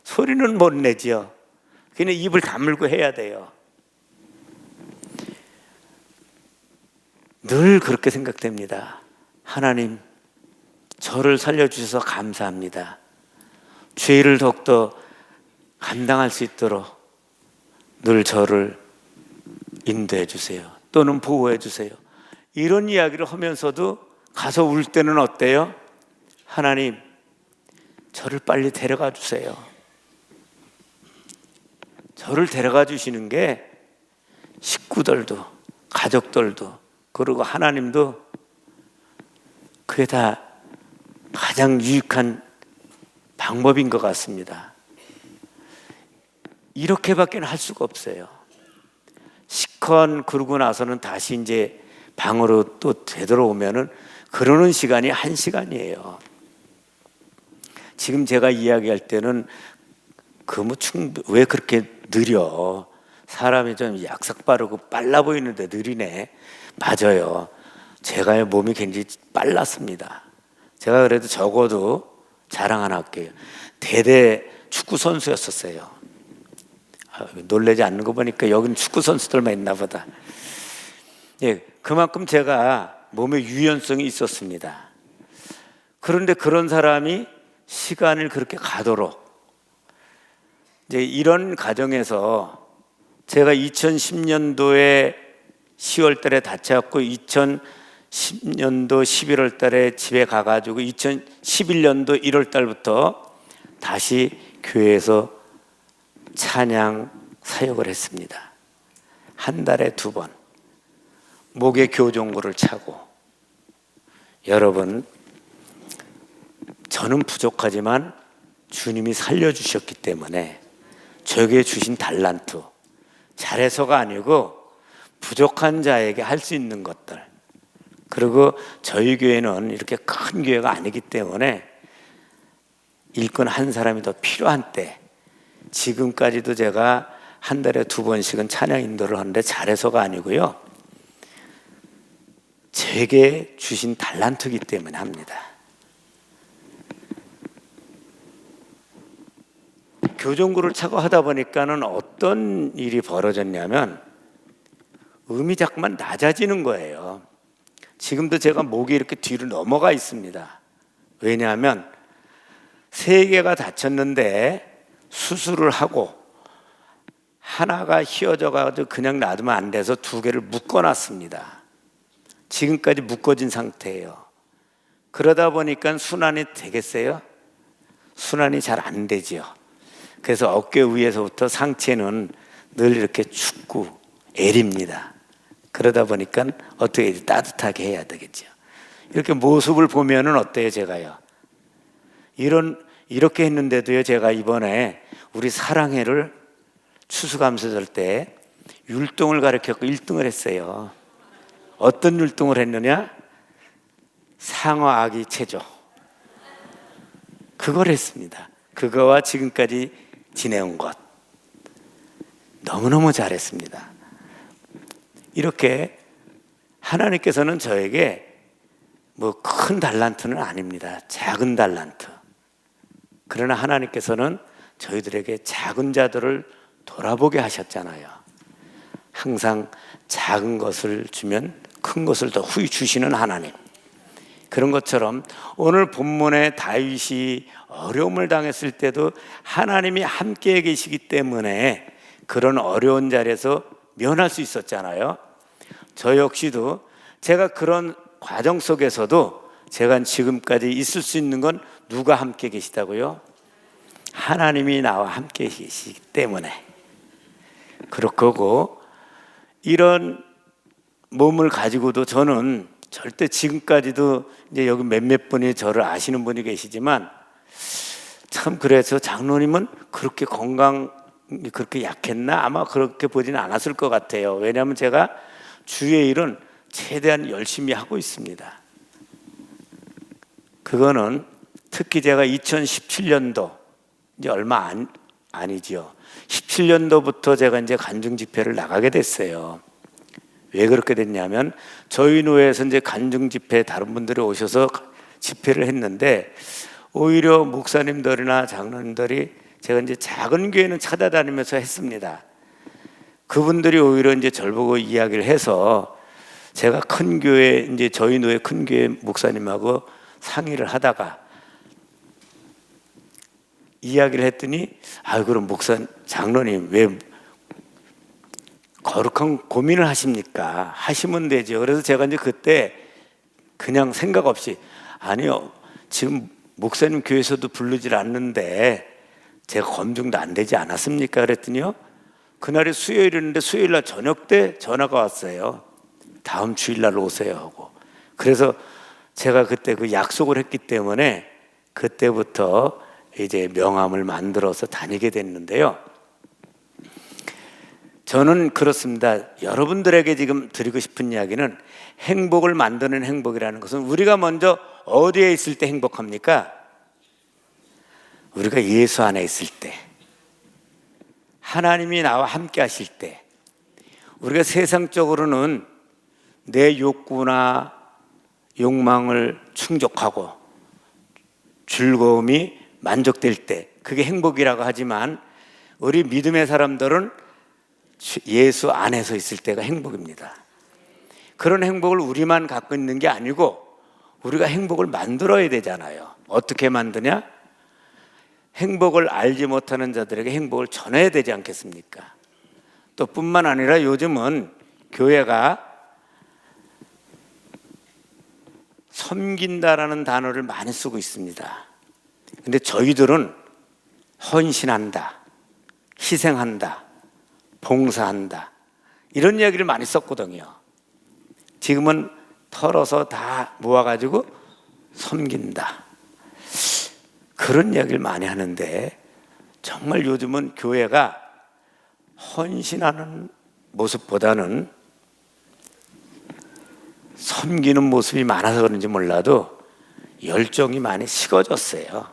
소리는 못 내지요. 그냥 입을 다물고 해야 돼요. 늘 그렇게 생각됩니다. 하나님, 저를 살려주셔서 감사합니다. 죄를 더욱더 감당할 수 있도록 늘 저를 인도해 주세요. 또는 보호해 주세요. 이런 이야기를 하면서도 가서 울 때는 어때요? 하나님, 저를 빨리 데려가 주세요. 저를 데려가 주시는 게 식구들도 가족들도 그리고 하나님도 그게 다 가장 유익한 방법인 것 같습니다. 이렇게밖에 할 수가 없어요. 시컨 그러고 나서는 다시 이제 방으로 또 되돌아오면은 그러는 시간이 1시간이에요. 지금 제가 이야기할 때는 왜 그렇게 느려? 사람이 좀 약삭 빠르고 빨라 보이는데 느리네. 맞아요. 제가 몸이 굉장히 빨랐습니다. 제가 그래도 적어도 자랑 하나 할게요. 대대 축구 선수였었어요. 놀라지 않는 거 보니까 여기는 축구 선수들만 있나 보다. 예, 그만큼 제가 몸에 유연성이 있었습니다. 그런데 그런 사람이 시간을 그렇게 가도록 이제 이런 과정에서 제가 2010년도에 10월 달에 다쳐갖고 2010년도 11월 달에 집에 가가지고 2011년도 1월 달부터 다시 교회에서 찬양 사역을 했습니다. 한 달에 2번 목에 교종구를 차고. 여러분, 저는 부족하지만 주님이 살려주셨기 때문에 저에게 주신 달란트, 잘해서가 아니고 부족한 자에게 할 수 있는 것들, 그리고 저희 교회는 이렇게 큰 교회가 아니기 때문에 일꾼 한 사람이 더 필요한 때, 지금까지도 제가 한 달에 2번씩은 찬양 인도를 하는데 잘해서가 아니고요, 제게 주신 달란트이기 때문에 합니다. 교정구를 차고 하다 보니까는 어떤 일이 벌어졌냐면 음이 자꾸만 낮아지는 거예요. 지금도 제가 목이 이렇게 뒤로 넘어가 있습니다. 왜냐하면 3개가 다쳤는데 수술을 하고 하나가 휘어져 가지고 그냥 놔두면 안 돼서 2개를 묶어놨습니다. 지금까지 묶어진 상태예요. 그러다 보니까 순환이 되겠어요? 순환이 잘 안 되지요. 그래서 어깨 위에서부터 상체는 늘 이렇게 춥고 애립니다. 그러다 보니까 어떻게 따뜻하게 해야 되겠죠. 이렇게 모습을 보면은 어때요, 제가요? 이렇게 했는데도요, 제가 이번에 우리 사랑회를 추수감사절 때 율동을 가르쳤고 1등을 했어요. 어떤 율동을 했느냐? 상어 아기 체조. 그걸 했습니다. 그거와 지금까지 지내온 것 너무너무 잘했습니다. 이렇게 하나님께서는 저에게 뭐 큰 달란트는 아닙니다. 작은 달란트. 그러나 하나님께서는 저희들에게 작은 자들을 돌아보게 하셨잖아요. 항상 작은 것을 주면 큰 것을 더 후히 주시는 하나님. 그런 것처럼 오늘 본문에 다윗이 어려움을 당했을 때도 하나님이 함께 계시기 때문에 그런 어려운 자리에서 면할 수 있었잖아요. 저 역시도 제가 그런 과정 속에서도 제가 지금까지 있을 수 있는 건 누가 함께 계시다고요? 하나님이 나와 함께 계시기 때문에. 그렇고 이런 몸을 가지고도 저는 절대 지금까지도 이제 여기 몇몇 분이 저를 아시는 분이 계시지만 참 그래서 장로님은 그렇게 건강이 그렇게 약했나? 아마 그렇게 보지는 않았을 것 같아요. 왜냐하면 제가 주의 일은 최대한 열심히 하고 있습니다. 그거는 특히 제가 2017년도 이제 얼마 아니지요. 17년도부터 제가 이제 간증 집회를 나가게 됐어요. 왜 그렇게 됐냐면 저희 노회에서 이제 간증 집회 다른 분들이 오셔서 집회를 했는데 오히려 목사님들이나 장로님들이 제가 이제 작은 교회는 찾아다니면서 했습니다. 그분들이 오히려 이제 저를 보고 이야기를 해서 제가 큰 교회 이제 저희 노회 큰 교회 목사님하고 상의를 하다가 이야기를 했더니 그럼 장로님 왜 거룩한 고민을 하십니까? 하시면 되죠. 그래서 제가 이제 그때 그냥 생각 없이 아니요, 지금 목사님 교회에서도 부르질 않는데 제가 검증도 안 되지 않았습니까? 그랬더니요, 그날이 수요일이었는데 수요일날 저녁 때 전화가 왔어요. 다음 주일날 오세요 하고. 그래서 제가 그때 그 약속을 했기 때문에 그때부터 이제 명함을 만들어서 다니게 됐는데요. 저는 그렇습니다. 여러분들에게 지금 드리고 싶은 이야기는 행복을 만드는 행복이라는 것은 우리가 먼저 어디에 있을 때 행복합니까? 우리가 예수 안에 있을 때, 하나님이 나와 함께 하실 때. 우리가 세상적으로는 내 욕구나 욕망을 충족하고 즐거움이 만족될 때 그게 행복이라고 하지만 우리 믿음의 사람들은 예수 안에서 있을 때가 행복입니다. 그런 행복을 우리만 갖고 있는 게 아니고 우리가 행복을 만들어야 되잖아요. 어떻게 만드냐? 행복을 알지 못하는 자들에게 행복을 전해야 되지 않겠습니까? 또 뿐만 아니라 요즘은 교회가 섬긴다라는 단어를 많이 쓰고 있습니다. 근데 저희들은 헌신한다, 희생한다, 봉사한다 이런 이야기를 많이 썼거든요. 지금은 털어서 다 모아가지고 섬긴다 그런 이야기를 많이 하는데 정말 요즘은 교회가 헌신하는 모습보다는 섬기는 모습이 많아서 그런지 몰라도 열정이 많이 식어졌어요.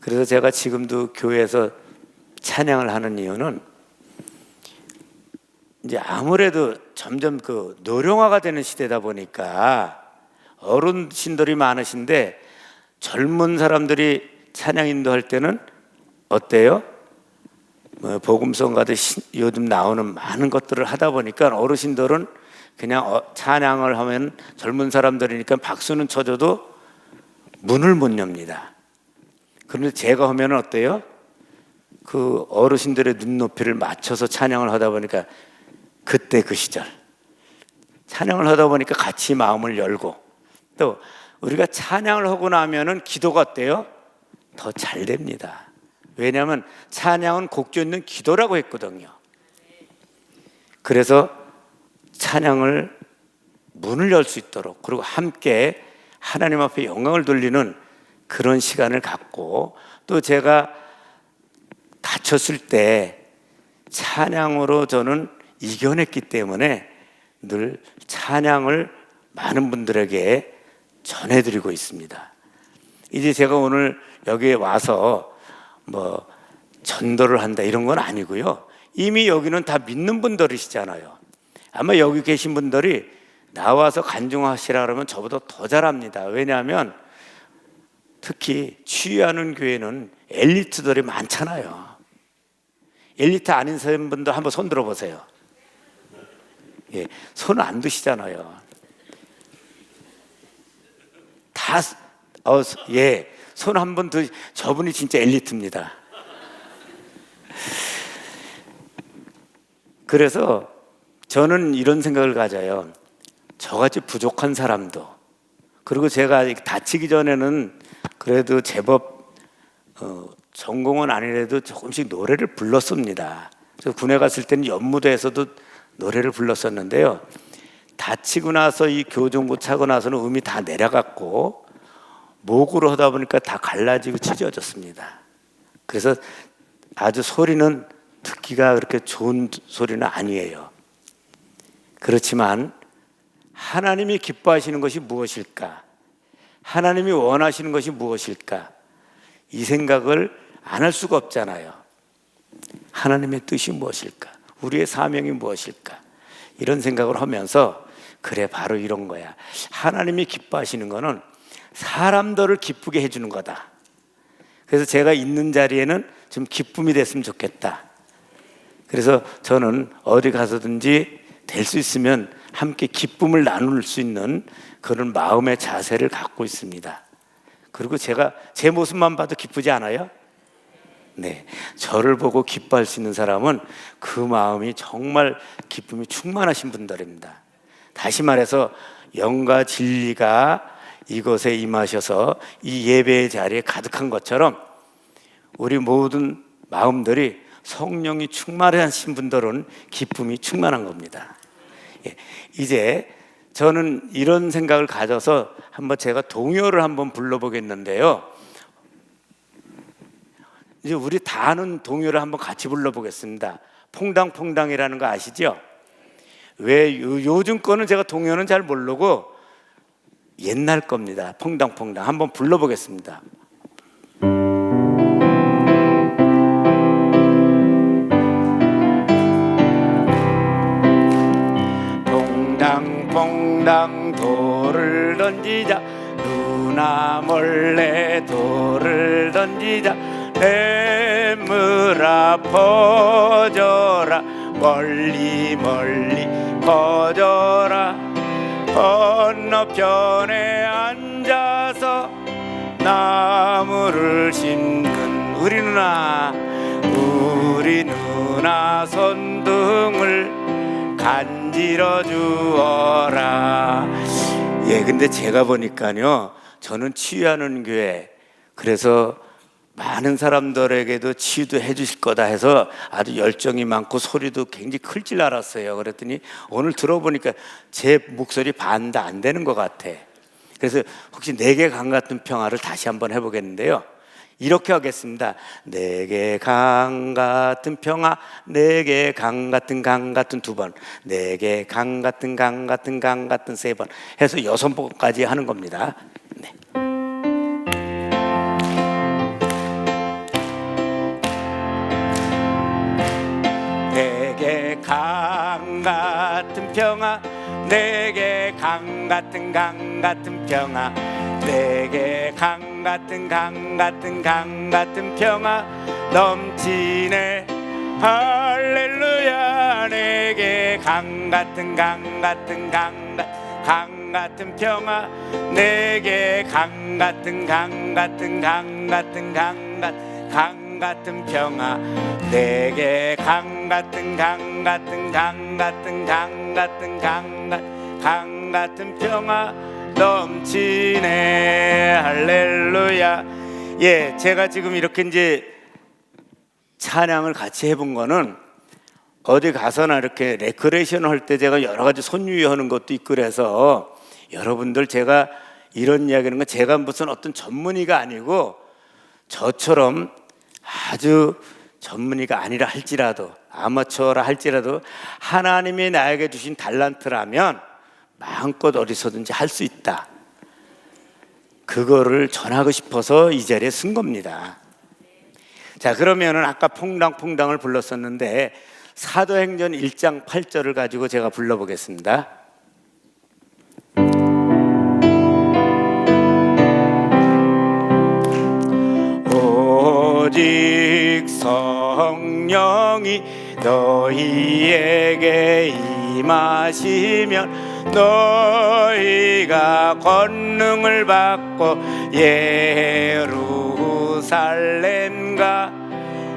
그래서 제가 지금도 교회에서 찬양을 하는 이유는 이제 아무래도 점점 그 노령화가 되는 시대다 보니까 어른신들이 많으신데 젊은 사람들이 찬양 인도할 때는 어때요? 뭐 복음성 가듯 요즘 나오는 많은 것들을 하다 보니까 어르신들은 그냥 찬양을 하면 젊은 사람들이니까 박수는 쳐줘도 문을 못 엽니다. 그런데 제가 하면 어때요? 그 어르신들의 눈높이를 맞춰서 찬양을 하다 보니까 그때 그 시절 찬양을 하다 보니까 같이 마음을 열고 또 우리가 찬양을 하고 나면은 기도가 어때요? 더 잘 됩니다. 왜냐하면 찬양은 곡조 있는 기도라고 했거든요. 그래서 찬양을 문을 열 수 있도록 그리고 함께 하나님 앞에 영광을 돌리는 그런 시간을 갖고 또 제가 다쳤을 때 찬양으로 저는 이겨냈기 때문에 늘 찬양을 많은 분들에게 전해드리고 있습니다. 이제 제가 오늘 여기에 와서 뭐 전도를 한다 이런 건 아니고요. 이미 여기는 다 믿는 분들이시잖아요. 아마 여기 계신 분들이 나와서 간증하시라 그러면 저보다 더 잘합니다. 왜냐하면 특히 치유하는 교회는 엘리트들이 많잖아요. 엘리트 아닌 분들 한번 손 들어보세요. 예, 손 안 드시잖아요. 다, 예, 손 한 번 더, 저분이 진짜 엘리트입니다. 그래서 저는 이런 생각을 가져요. 저같이 부족한 사람도, 그리고 제가 다치기 전에는 그래도 제법 전공은 아니래도 조금씩 노래를 불렀습니다. 그래서 군에 갔을 때는 연무대에서도 노래를 불렀었는데요. 다치고 나서 이 교정부 차고 나서는 음이 다 내려갔고 목으로 하다 보니까 다 갈라지고 찢어졌습니다. 그래서 아주 소리는 듣기가 그렇게 좋은 소리는 아니에요. 그렇지만 하나님이 기뻐하시는 것이 무엇일까? 하나님이 원하시는 것이 무엇일까? 이 생각을 안 할 수가 없잖아요. 하나님의 뜻이 무엇일까? 우리의 사명이 무엇일까? 이런 생각을 하면서 그래 바로 이런 거야. 하나님이 기뻐하시는 거는 사람들을 기쁘게 해주는 거다. 그래서 제가 있는 자리에는 좀 기쁨이 됐으면 좋겠다. 그래서 저는 어디 가서든지 될 수 있으면 함께 기쁨을 나눌 수 있는 그런 마음의 자세를 갖고 있습니다. 그리고 제가 제 모습만 봐도 기쁘지 않아요? 네, 저를 보고 기뻐할 수 있는 사람은 그 마음이 정말 기쁨이 충만하신 분들입니다. 다시 말해서 영과 진리가 이곳에 임하셔서 이 예배의 자리에 가득한 것처럼 우리 모든 마음들이 성령이 충만하신 분들은 기쁨이 충만한 겁니다. 예, 이제 저는 이런 생각을 가져서 한번 제가 동요를 한번 불러보겠는데요. 이제 우리 다 아는 동요를 한번 같이 불러보겠습니다. 퐁당퐁당이라는 거 아시죠? 왜 요즘 거는 제가 동요는 잘 모르고 옛날 겁니다. 퐁당퐁당 한번 불러보겠습니다. 퐁당퐁당 돌을 던지자 누나 몰래 돌을 던지자 내물아 퍼져라 멀리 멀리 퍼져라 건너편에 앉아서 나무를 심는 우리 누나 손등을 간지러 주어라. 예, 근데 제가 보니까요, 저는 치유하는 교회, 그래서 많은 사람들에게도 치유도 해주실 거다 해서 아주 열정이 많고 소리도 굉장히 클 줄 알았어요. 그랬더니 오늘 들어보니까 제 목소리 반도 안 되는 것 같아. 그래서 혹시 내게 강 같은 평화를 다시 한번 해보겠는데요. 이렇게 하겠습니다. 내게 강 같은 평화, 내게 강 같은 두 번, 내게 강 같은 세 번 해서 6번까지 하는 겁니다. 네. 내게 강 같은 평화, 내게 강 같은 평화, 내게 강 같은 평화 넘치네. 할렐루야. 내게 강 같은 평화, 내게 강 같은 평화, 내게 강 같은 평화 넘치네. 할렐루야. 예, 제가 지금 이렇게 이제 찬양을 같이 해본 거는 어디 가서나 이렇게 레크레이션 할 때 제가 여러 가지 손유의하는 것도 있고 그래서 여러분들 제가 이런 이야기하는 건 제가 무슨 어떤 전문의가 아니고 저처럼 아주 전문의가 아니라 할지라도 아마추어라 할지라도 하나님이 나에게 주신 달란트라면 마음껏 어디서든지 할 수 있다. 그거를 전하고 싶어서 이 자리에 쓴 겁니다. 자, 그러면은 아까 퐁당퐁당을 불렀었는데 사도행전 1장 8절을 가지고 제가 불러보겠습니다. 오직 성령이 너희에게 임하시면 너희가 권능을 받고 예루살렘과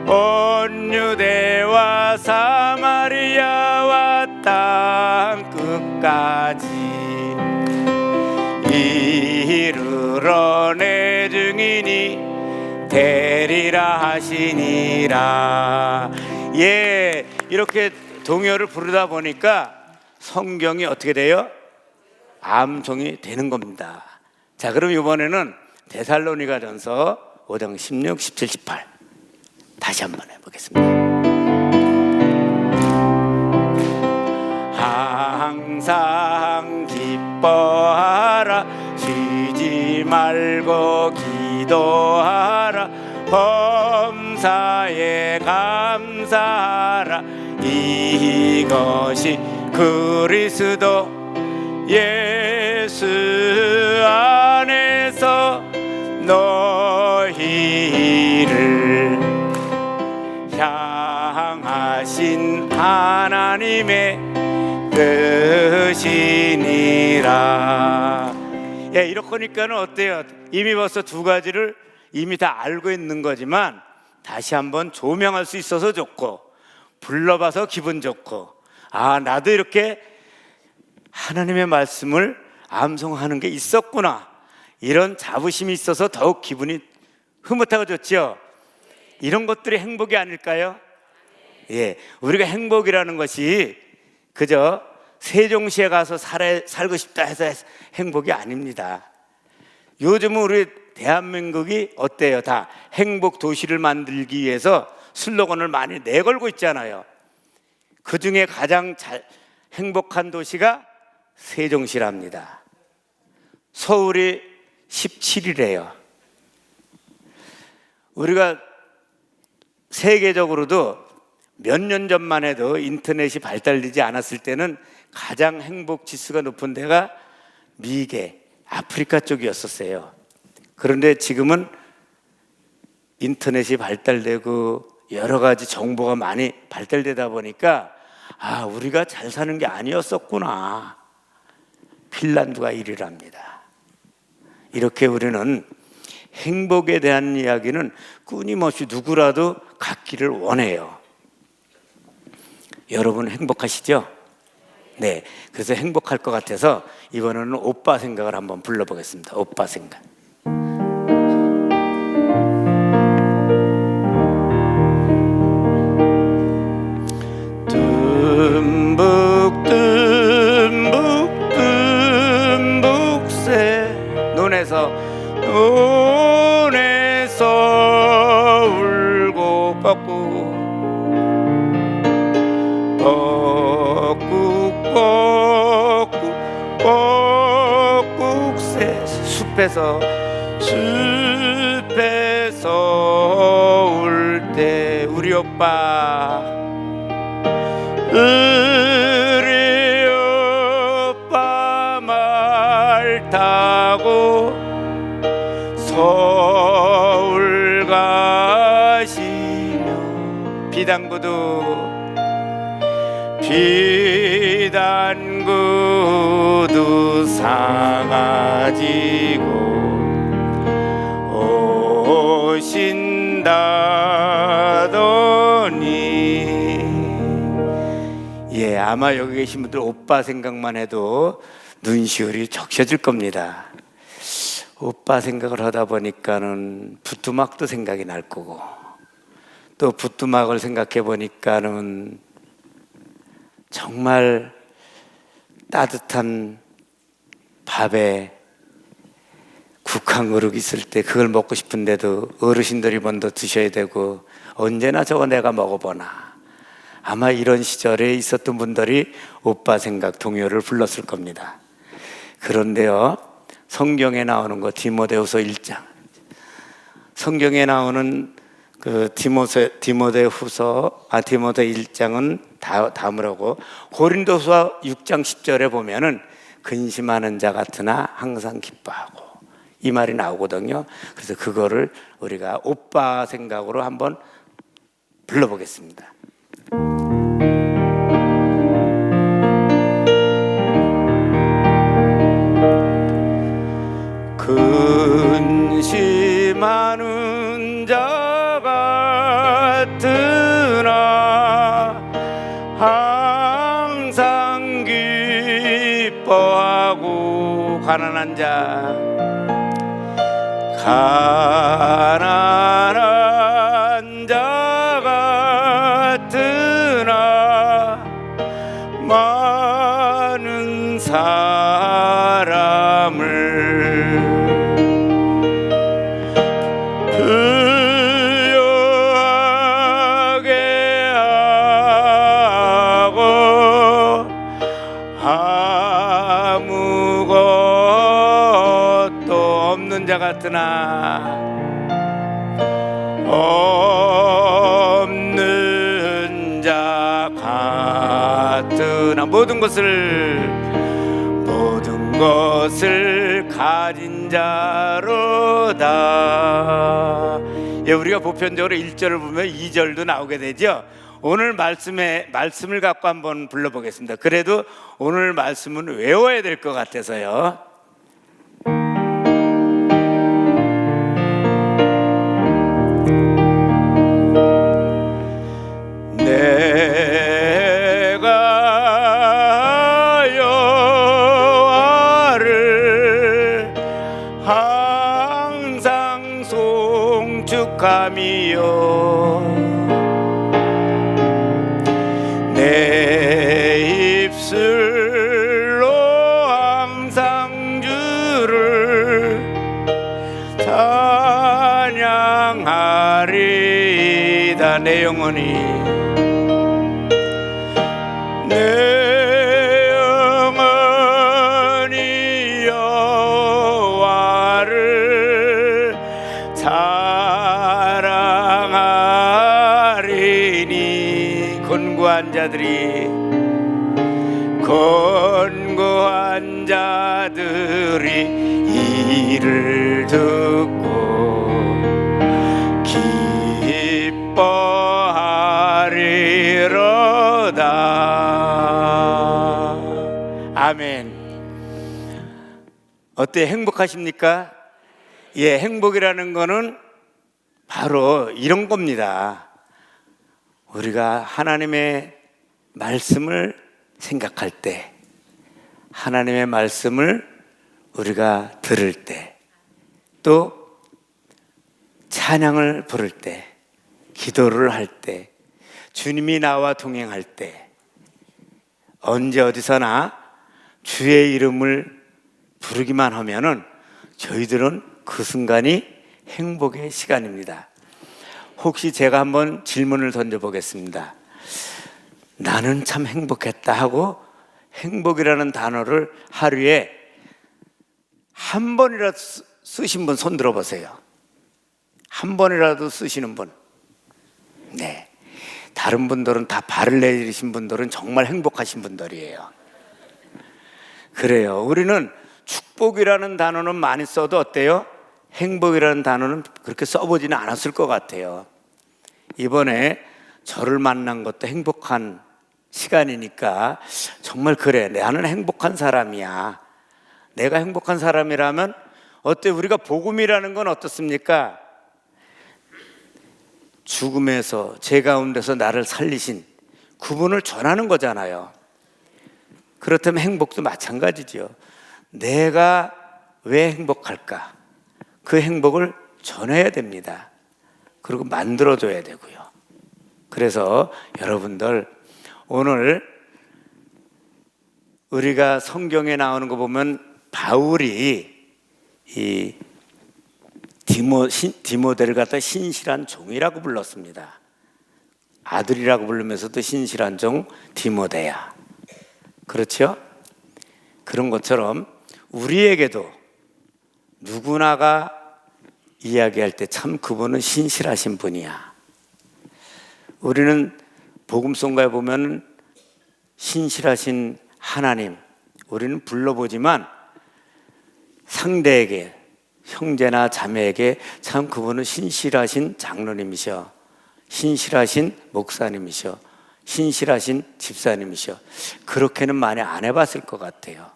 온 유대와 사마리아와 땅 끝까지 이르러 내 증인이 되리라 하시니라. 예, 이렇게 동요를 부르다 보니까 성경이 어떻게 돼요? 암송이 되는 겁니다. 자, 그럼 이번에는 데살로니가전서 5장 16, 17, 18 다시 한번 해보겠습니다. 항상 기뻐하라, 쉬지 말고 기도하라, 범사에 감사하라. 이것이 그리스도 예수 안에서 너희를 향하신 하나님의 뜻이니라. 예, 이렇게 하니까는 어때요? 이미 벌써 두 가지를 이미 다 알고 있는 거지만 다시 한번 조명할 수 있어서 좋고 불러봐서 기분 좋고, 아, 나도 이렇게 하나님의 말씀을 암송하는 게 있었구나, 이런 자부심이 있어서 더욱 기분이 흐뭇하고 좋죠. 이런 것들이 행복이 아닐까요? 예, 우리가 행복이라는 것이 그저 세종시에 가서 살고 싶다 해서 행복이 아닙니다. 요즘은 우리 대한민국이 어때요? 다 행복 도시를 만들기 위해서 슬로건을 많이 내걸고 있잖아요. 그 중에 가장 행복한 도시가 세종시랍니다. 서울이 17위래요. 우리가 세계적으로도 몇 년 전만 해도 인터넷이 발달되지 않았을 때는 가장 행복 지수가 높은 데가 미개, 아프리카 쪽이었었어요. 그런데 지금은 인터넷이 발달되고 여러 가지 정보가 많이 발달되다 보니까 아, 우리가 잘 사는 게 아니었었구나. 핀란드가 1위랍니다. 이렇게 우리는 행복에 대한 이야기는 끊임없이 누구라도 갖기를 원해요. 여러분 행복하시죠? 네, 그래서 행복할 것 같아서 이번에는 오빠 생각을 한번 불러보겠습니다. 오빠 생각. 듬북 새 눈에서 숲에서 울 때 우리 오빠 말 타고 서울 가시며 비단구두 사가지고 오신다더니 예, 아마 여기 계신 분들 오빠 생각만 해도 눈시울이 적셔질 겁니다. 오빠 생각을 하다 보니까는 부뚜막도 생각이 날 거고 또 부뚜막을 생각해 보니까는 정말 따뜻한 밥에 국한 그릇 있을 때 그걸 먹고 싶은데도 어르신들이 먼저 드셔야 되고 언제나 저거 내가 먹어보나. 아마 이런 시절에 있었던 분들이 오빠 생각 동요를 불렀을 겁니다. 그런데요, 성경에 나오는 거 디모데후서 1장, 성경에 나오는 그 디모데 1장은 다음으로고 고린도후서 6장 10절에 보면은 근심하는 자 같으나 항상 기뻐하고 이 말이 나오거든요. 그래서 그거를 우리가 오빠 생각으로 한번 불러보겠습니다. 근심하는 자 같으나 항상 기뻐하고 가난한 자 같으나 많은 사람을 부유하게 하고 아무것도 없는 자 같으나 없는 자 같으나 모든 것을 가진 자로다. 예, 우리가 보편적으로 1절을 보면 2절도 나오게 되죠. 오늘 말씀을 갖고 한번 불러보겠습니다. 그래도 오늘 말씀은 외워야 될 것 같아서요. 내가 여호와를 항상 송축하며 내 입술로 항상 주를 찬양하리이다. 내 영혼이 여호와를 사랑하리니 곤고한 자들이 이를 듣고 기뻐하리로다. 아멘. 어때, 행복하십니까? 예, 행복이라는 거는 바로 이런 겁니다. 우리가 하나님의 말씀을 생각할 때, 하나님의 말씀을 우리가 들을 때, 또 찬양을 부를 때, 기도를 할 때, 주님이 나와 동행할 때, 언제 어디서나 주의 이름을 부르기만 하면은 저희들은 그 순간이 행복의 시간입니다. 혹시 제가 한번 질문을 던져보겠습니다. 나는 참 행복했다 하고 행복이라는 단어를 하루에 한 번이라도 쓰신 분 손 들어보세요. 한 번이라도 쓰시는 분. 네. 다른 분들은 다 발을 내리신 분들은 정말 행복하신 분들이에요. 그래요. 우리는 축복이라는 단어는 많이 써도 어때요? 행복이라는 단어는 그렇게 써보지는 않았을 것 같아요. 이번에 저를 만난 것도 행복한 시간이니까 정말 그래, 나는 행복한 사람이야. 내가 행복한 사람이라면 어때? 우리가 복음이라는 건 어떻습니까? 죽음에서 제 가운데서 나를 살리신 그분을 전하는 거잖아요. 그렇다면 행복도 마찬가지죠. 내가 왜 행복할까? 그 행복을 전해야 됩니다. 그리고 만들어줘야 되고요. 그래서 여러분들 오늘 우리가 성경에 나오는 거 보면 바울이 이 디모데를 갖다 신실한 종이라고 불렀습니다. 아들이라고 부르면서도 신실한 종 디모데야. 그렇죠? 그런 것처럼 우리에게도 누구나가 이야기할 때 참 그분은 신실하신 분이야. 우리는 복음송가에 보면 신실하신 하나님 우리는 불러보지만 상대에게 형제나 자매에게 참 그분은 신실하신 장로님이셔, 신실하신 목사님이셔, 신실하신 집사님이셔. 그렇게는 많이 안 해봤을 것 같아요.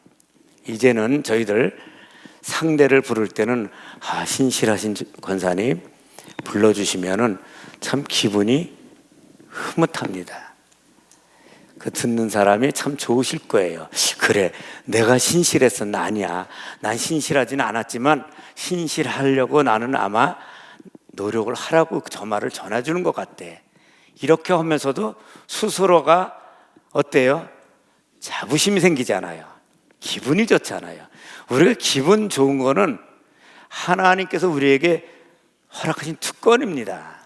이제는 저희들 상대를 부를 때는 신실하신 권사님 불러주시면은 참 기분이 흐뭇합니다. 그 듣는 사람이 참 좋으실 거예요. 그래, 내가 신실했었나? 아니야. 난 신실하지는 않았지만 신실하려고 나는 아마 노력을 하라고 저 말을 전해주는 것 같대. 이렇게 하면서도 스스로가 어때요? 자부심이 생기잖아요. 기분이 좋잖아요. 우리가 기분 좋은 거는 하나님께서 우리에게 허락하신 특권입니다.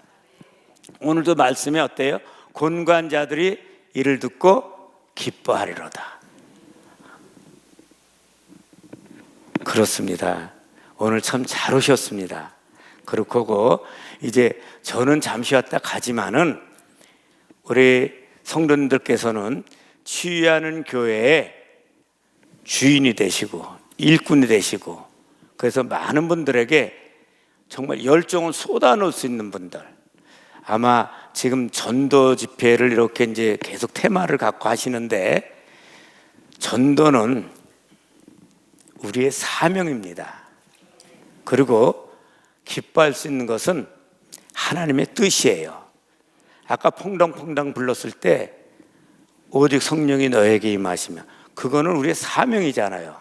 오늘도 말씀이 어때요? 곤관자들이 이를 듣고 기뻐하리로다. 그렇습니다. 오늘 참 잘 오셨습니다. 그렇고 이제 저는 잠시 왔다 가지만은 우리 성도님들께서는 취하는 교회의 주인이 되시고 일꾼이 되시고 그래서 많은 분들에게 정말 열정을 쏟아놓을 수 있는 분들, 아마 지금 전도 집회를 이렇게 이제 계속 테마를 갖고 하시는데 전도는 우리의 사명입니다. 그리고 기뻐할 수 있는 것은 하나님의 뜻이에요. 아까 퐁당퐁당 불렀을 때 오직 성령이 너에게 임하시면 그거는 우리의 사명이잖아요.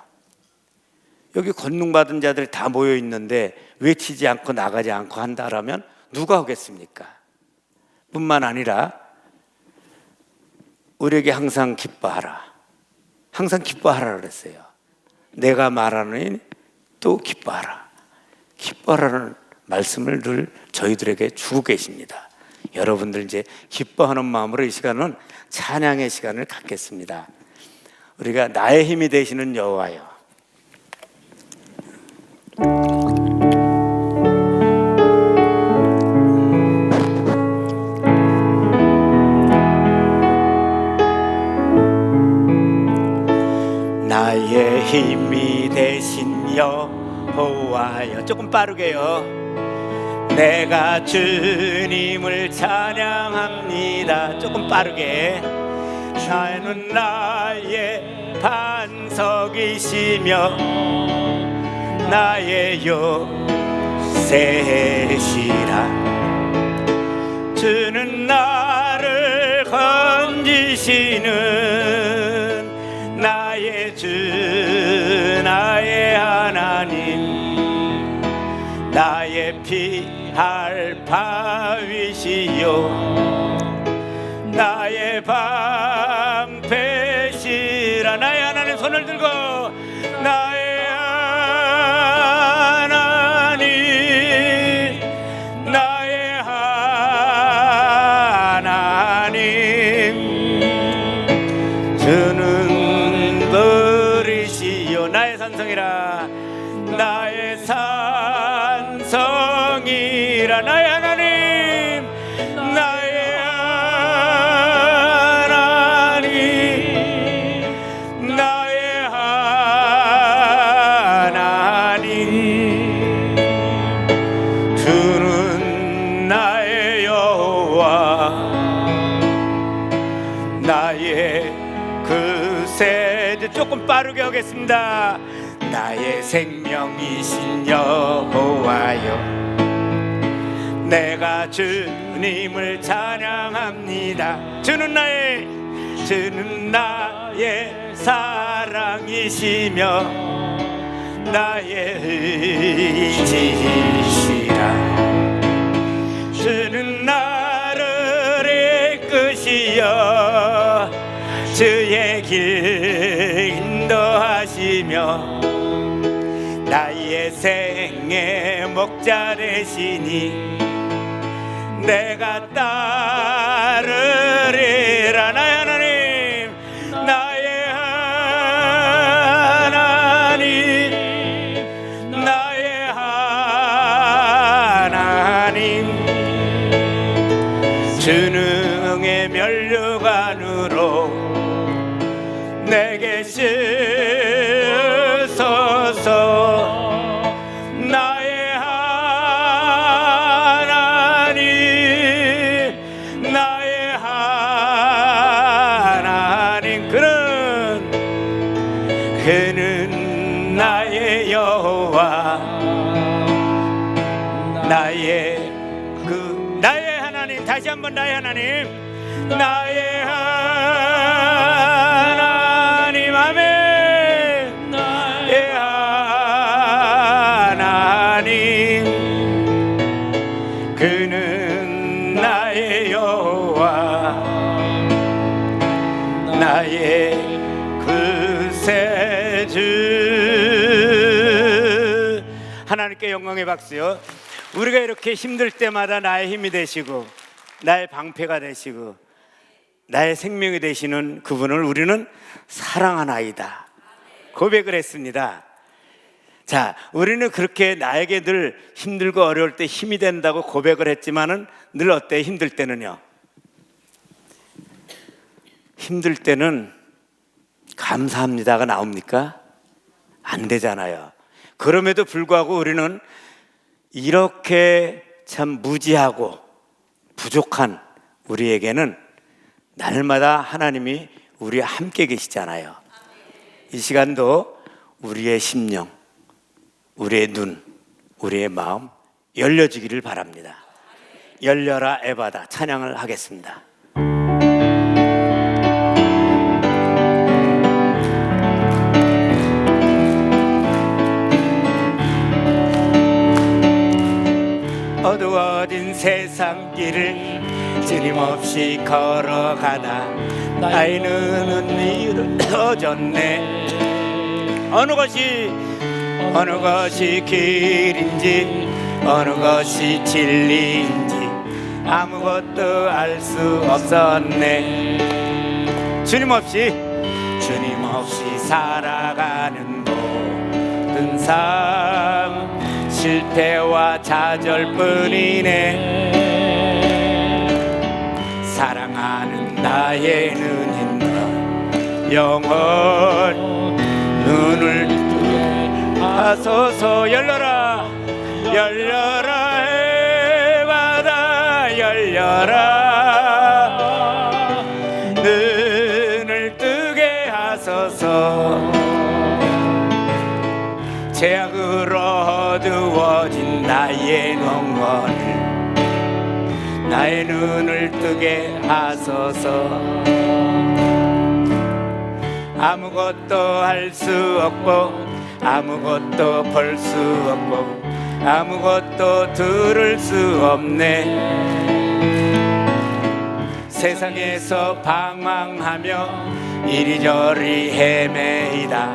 여기 권능받은 자들이 다 모여 있는데 외치지 않고 나가지 않고 한다라면 누가 하겠습니까? 뿐만 아니라 우리에게 항상 기뻐하라. 항상 기뻐하라 그랬어요. 내가 말하느니 또 기뻐하라. 기뻐하라는 말씀을 늘 저희들에게 주고 계십니다. 여러분들 이제 기뻐하는 마음으로 이 시간은 찬양의 시간을 갖겠습니다. 우리가 나의 힘이 되시는 여호와여. 나의 힘이 되신 여호와여. 조금 빠르게요. 내가 주님을 찬양합니다. 조금 빠르게. 나는 나의 반석이시며 나의 요새시라. 주는 나를 건지시는 나의 주 나의 하나님, 나의 피할 바위시요 나의 방패시라. 나의 하나님 손을 들고 나의 하나님 나의 하나님 주는 버리시오 나의 산성이라 나의 산 생명이라 나의 하나님, 나의 하나님, 나의 하나님. 주는 나의 여호와, 나의 그 세대. 조금 빠르게 하겠습니다. 나의 생명이신 여호와여, 내가 주님을 찬양합니다. 주는 나의 사랑이시며 나의 의지시라. 주는 나를 이끄시어 주의 길 인도하시며 나의 생의 목자 되시니 내가 따르리라. 나의 하나님, 나의 하나님, 나의 하나님. 주능의 면류관으로 내게 쓰소서. 나의 하나님, 나의 하나님. 그는 나의 여호와, 나의 하나님. 다시 한번 나의 하나님, 나의 하나님. 아멘. 나의 하나님, 그는 나의 여호와, 나의 구세주. 하나님께 영광의 박수요. 우리가 이렇게 힘들 때마다 나의 힘이 되시고 나의 방패가 되시고 나의 생명이 되시는 그분을 우리는 사랑하나이다 고백을 했습니다. 자, 우리는 그렇게 나에게 늘 힘들고 어려울 때 힘이 된다고 고백을 했지만은 늘 어때요? 힘들 때는요, 힘들 때는 감사합니다가 나옵니까? 안 되잖아요. 그럼에도 불구하고 우리는 이렇게 참 무지하고 부족한 우리에게는 날마다 하나님이 우리와 함께 계시잖아요. 이 시간도 우리의 심령, 우리의 눈, 우리의 마음 열려지기를 바랍니다. 열려라 에바다 찬양을 하겠습니다. 어두워진 세상 길을 주님 없이 걸어가다 나의 눈은 이루어졌네. 어느 것이 길인지 어느 것이 진리인지 아무것도 알 수 없었네. 주님 없이 살아가는 모든 삶 실패와 좌절뿐이네. 사랑하는 나의 눈인가 영원 눈을 뜨게 하소서. 열려라 에바다 열려라 눈을 뜨게 하소서. 죄악으로 어두워진 나의 영혼을 나의 눈을 뜨게 하소서. 아무것도 할 수 없고 아무것도 볼 수 없고 아무것도 들을 수 없네. 세상에서 방황하며 이리저리 헤매이다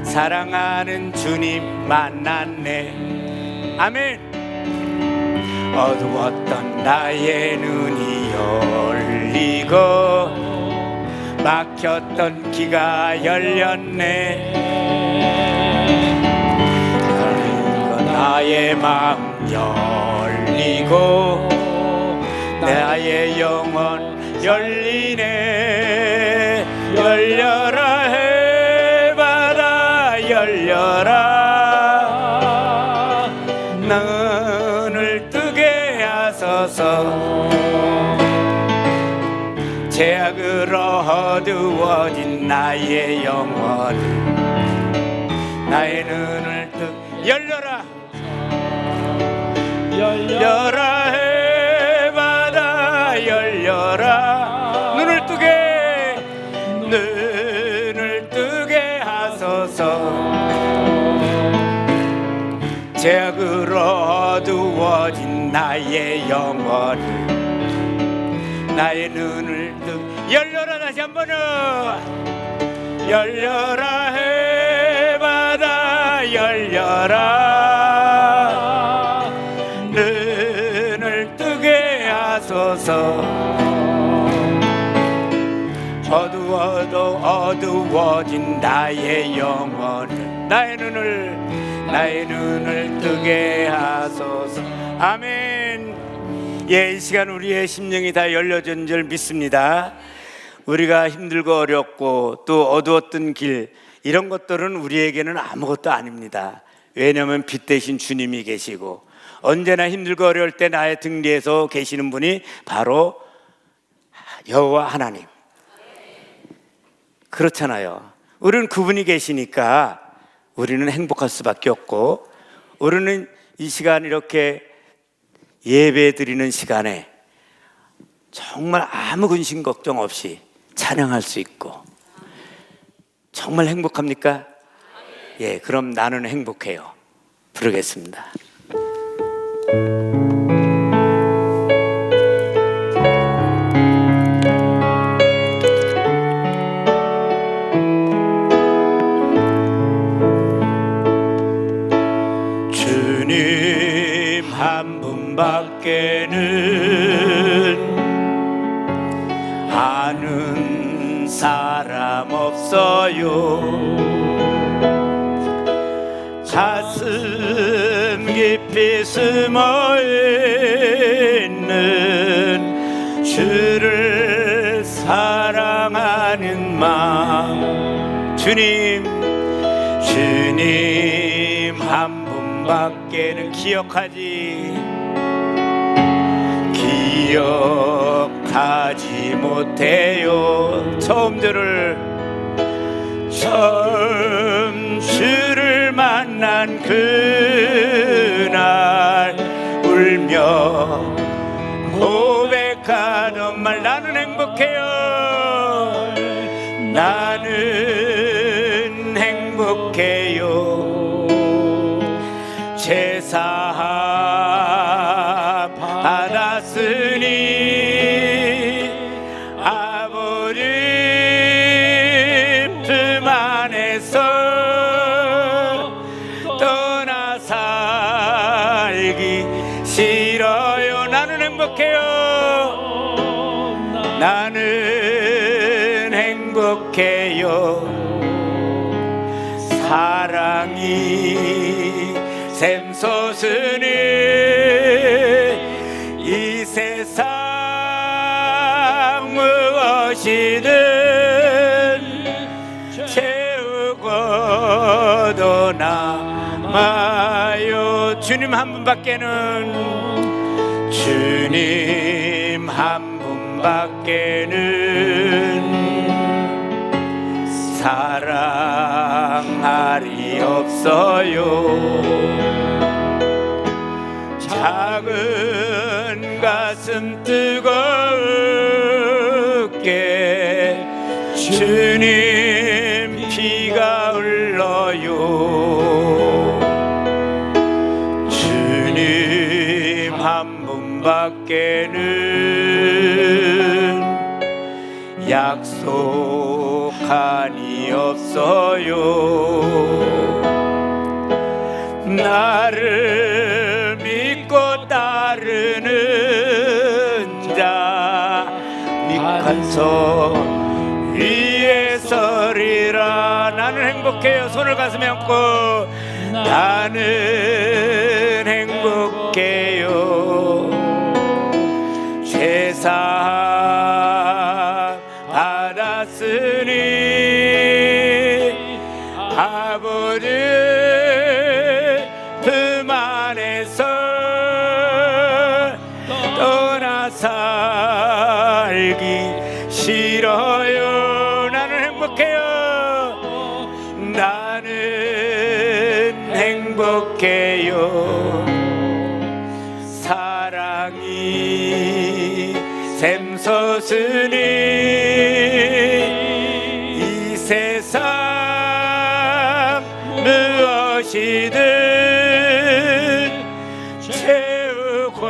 사랑하는 주님 만났네. 아멘. 어두웠던 나의 눈이 열리고 막혔던 귀가 열렸네. 그리고 나의 마음 열리고 나의 영혼 열리네. 열려라 해바다 열려라. 눈을 뜨게 하소서. 죄악으로 어두워진 나의 영혼 나의 눈을 열려라. 열려라 해바다 열려라. 눈을 뜨게 하소서. 죄악으로 어두워진 나의 영혼 나의 눈을 열려라. 다시 한번은 열려라 해바다 열려라. 눈을 뜨게 하소서. 어두워도 어두워진 나의 영혼 나의 눈을 뜨게 하소서. 아멘. 예, 이 시간 우리의 심령이 다 열려진 줄 믿습니다. 우리가 힘들고 어렵고 또 어두웠던 길, 이런 것들은 우리에게는 아무것도 아닙니다. 왜냐하면 빛 대신 주님이 계시고 언제나 힘들고 어려울 때 나의 등 뒤에서 계시는 분이 바로 여호와 하나님. 그렇잖아요. 우리는 그분이 계시니까 우리는 행복할 수밖에 없고, 우리는 이 시간 이렇게 예배 드리는 시간에 정말 아무 근심 걱정 없이 찬양할 수 있고, 정말 행복합니까? 예, 그럼 나는 행복해요. 부르겠습니다. 주님 한 분밖에는 아는 사람 없어요. 가슴 깊이 숨어있는 주를 사랑하는 마음. 주님 한 분밖에는 기억하지 못해요. 처음 주를 만난 그날 울며 고백하던 말, 나는 행복해요. 나는 행복해요. 제사함 받았으니 아버지 품 안에서 떠나 살기 싫어요. 나는 행복해요. 나는 행복해요. 사랑이 샘솟으니 이 세상 무엇이든 채우고도 남아요. 주님 한 분밖에는 사랑할이 없어요. 작은 가슴 뜨겁게 주님 피가 흘러요. 주님 한 분밖에는 약속하니 없어요. 나를 믿고 따르는 자 미칸서 위에 서리라. 나는 행복해요. 손을 가슴에 얹고 나는 행복해요. 살기 싫어요. 나는 행복해요. 나는 행복해요. 사랑이 샘솟으니 이 세상 무엇이든 채우고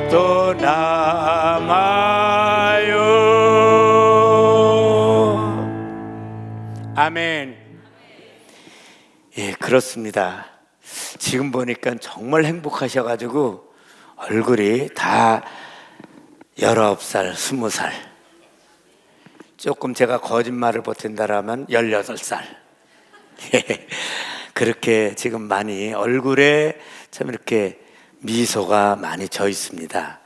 또 남아요. 아멘. 예, 그렇습니다. 지금 보니까 정말 행복하셔가지고 얼굴이 다 19살, 20살. 조금 제가 거짓말을 보탠다라면 18살. 그렇게 지금 많이 얼굴에 참 이렇게 미소가 많이 져 있습니다.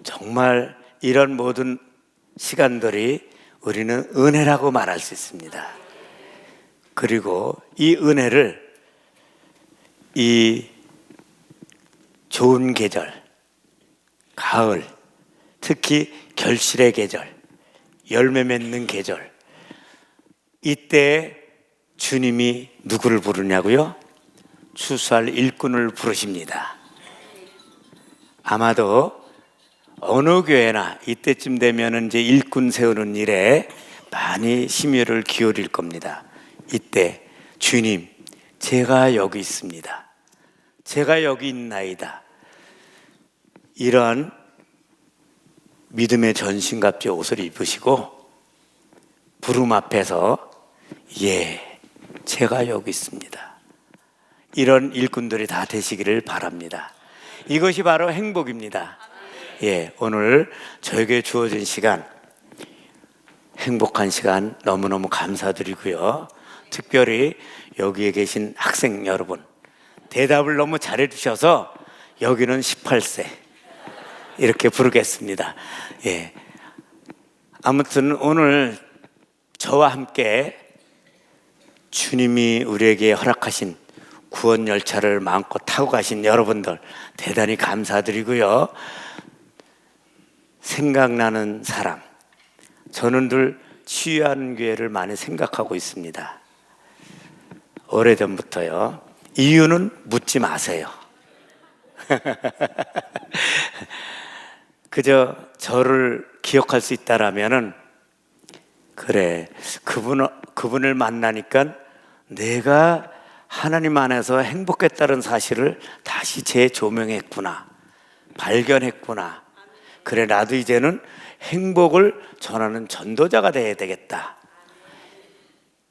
정말 이런 모든 시간들이 우리는 은혜라고 말할 수 있습니다. 그리고 이 은혜를 이 좋은 계절, 가을, 특히 결실의 계절, 열매 맺는 계절, 이때 주님이 누구를 부르냐고요? 추수할 일꾼을 부르십니다. 아마도 어느 교회나 이때쯤 되면 이제 일꾼 세우는 일에 많이 심혈을 기울일 겁니다. 이때 주님, 제가 여기 있습니다. 제가 여기 있나이다. 이러한 믿음의 전신갑주 옷을 입으시고 부름 앞에서 예, 제가 여기 있습니다. 이런 일꾼들이 다 되시기를 바랍니다. 이것이 바로 행복입니다. 예, 오늘 저에게 주어진 시간, 행복한 시간 너무너무 감사드리고요. 특별히 여기에 계신 학생 여러분, 대답을 너무 잘해 주셔서 여기는 18세 이렇게 부르겠습니다. 예. 아무튼 오늘 저와 함께 주님이 우리에게 허락하신 구원 열차를 마음껏 타고 가신 여러분들 대단히 감사드리고요. 생각나는 사람, 저는 늘 치유하는 교회를 많이 생각하고 있습니다. 오래전부터요. 이유는 묻지 마세요. 그저 저를 기억할 수 있다라면은 그래, 그분을 만나니까 내가 하나님 안에서 행복했다는 사실을 다시 재조명했구나, 발견했구나. 그래, 나도 이제는 행복을 전하는 전도자가 돼야 되겠다.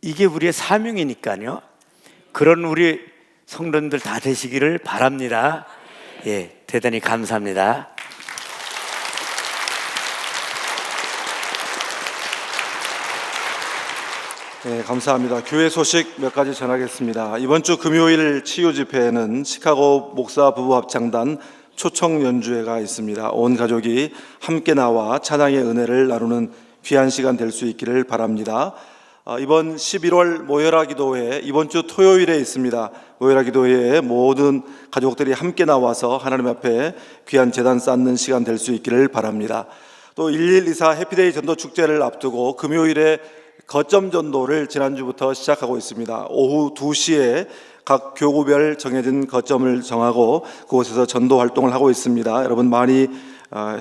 이게 우리의 사명이니까요. 그런 우리 성도님들 다 되시기를 바랍니다. 예, 대단히 감사합니다. 네, 감사합니다. 교회 소식 몇 가지 전하겠습니다. 이번 주 금요일 치유 집회에는 시카고 목사 부부 합창단 초청 연주회가 있습니다. 온 가족이 함께 나와 찬양의 은혜를 나누는 귀한 시간 될 수 있기를 바랍니다. 이번 11월 모여라 기도회 이번 주 토요일에 있습니다. 모여라 기도회에 모든 가족들이 함께 나와서 하나님 앞에 귀한 제단 쌓는 시간 될 수 있기를 바랍니다. 또 1124 해피데이 전도 축제를 앞두고 금요일에 거점 전도를 지난주부터 시작하고 있습니다. 오후 2시에 각 교구별 정해진 거점을 정하고 그곳에서 전도 활동을 하고 있습니다. 여러분 많이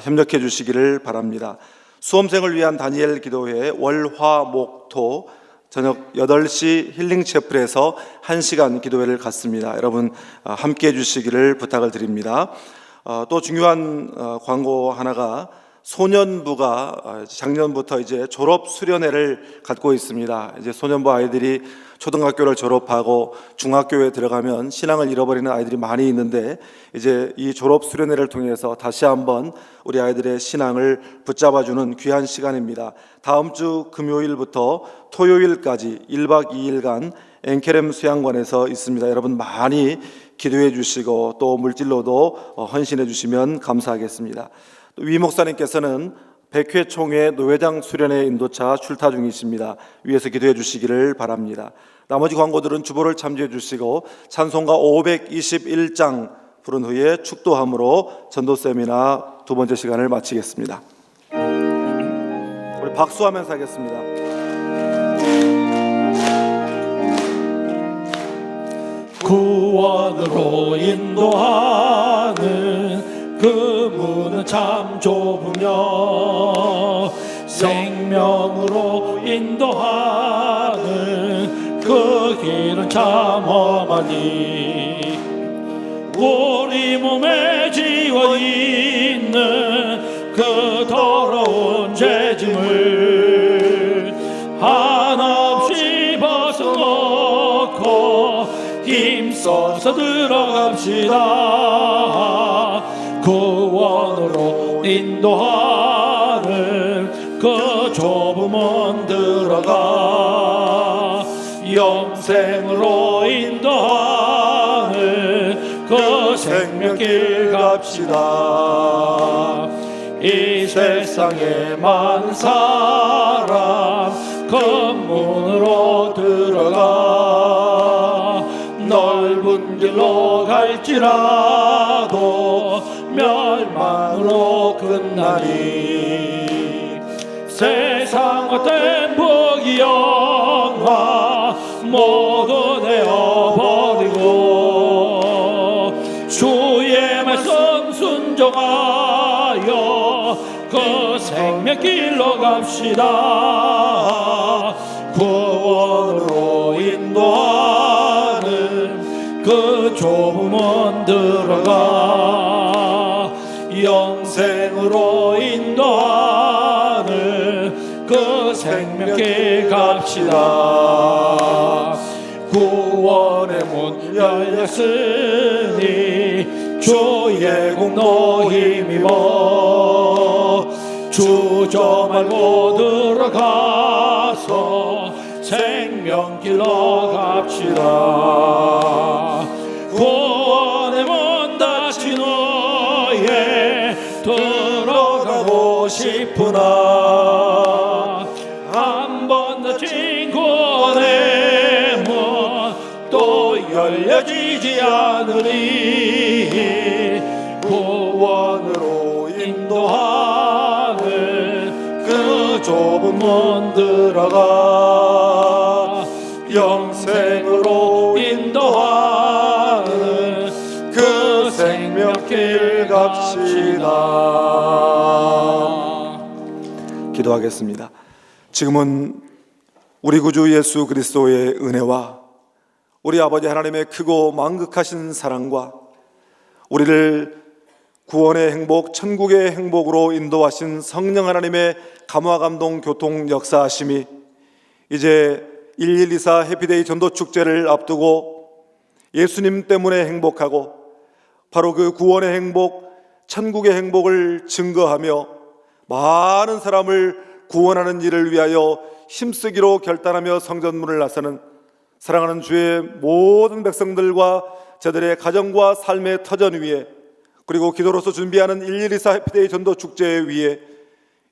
협력해 주시기를 바랍니다. 수험생을 위한 다니엘 기도회 월화목토 저녁 8시 힐링채플에서 1시간 기도회를 갖습니다. 여러분 함께 해주시기를 부탁을 드립니다. 또 중요한 광고 하나가 소년부가 작년부터 이제 졸업 수련회를 갖고 있습니다. 이제 소년부 아이들이 초등학교를 졸업하고 중학교에 들어가면 신앙을 잃어버리는 아이들이 많이 있는데 이제 이 졸업 수련회를 통해서 다시 한번 우리 아이들의 신앙을 붙잡아주는 귀한 시간입니다. 다음 주 금요일부터 토요일까지 1박 2일간 엔케렘 수양관에서 있습니다. 여러분 많이 기도해 주시고 또 물질로도 헌신해 주시면 감사하겠습니다. 위 목사님께서는 100회 총회 노회장 수련회 인도차 출타 중이십니다. 위에서 기도해 주시기를 바랍니다. 나머지 광고들은 주보를 참조해 주시고 찬송가 521장 부른 후에 축도함으로 전도 세미나 두 번째 시간을 마치겠습니다. 우리 박수하면서 하겠습니다. 구원으로 인도하는 그 문은 참 좁으며 생명으로 인도하는 그 길은 참 험하니 우리 몸에 지워 있는 그 더러운 죄짐을 한없이 벗어놓고 힘써서 들어갑시다. 구원으로 인도하는 그 좁은 문 들어가 영생으로 인도하는 그 생명길 갑시다. 이 세상에 많은 사람 그 문으로 들어가 넓은 길로 갈지라도 멸망으로 끝나니 세상 헛된 복이 영화 모두 내어버리고 주의 말씀 순종하여 그 생명길로 갑시다. 구원으로 인도하는 그 좁은 문 들어가 영생으로 인도하는 그 생명길 갑시다. 구원의 문 열렸으니 주의 공로 힘입어 주저 말고 들어가서 생명길로 갑시다. 구원의 문 닫힌 후에 들어가고 싶으나 한 번 닫힌 구원의 문 또 열려지지 않으리 구원으로 인도하는 그 좁은 문 들어가 영생으로 인도하는 그 생명길 갑시다. 기도하겠습니다. 지금은 우리 구주 예수 그리스도의 은혜와 우리 아버지 하나님의 크고 만극하신 사랑과 우리를 구원의 행복, 천국의 행복으로 인도하신 성령 하나님의 감화 감동 교통 역사하심이 이제 1124 해피데이 전도축제를 앞두고 예수님 때문에 행복하고 바로 그 구원의 행복, 천국의 행복을 증거하며 많은 사람을 구원하는 일을 위하여 힘쓰기로 결단하며 성전문을 나서는 사랑하는 주의 모든 백성들과 저들의 가정과 삶의 터전 위에 그리고 기도로서 준비하는 1124 해피데이 전도축제 위에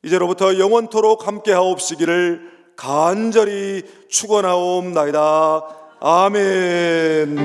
이제로부터 영원토록 함께하옵시기를 간절히 축원하옵나이다. 아멘.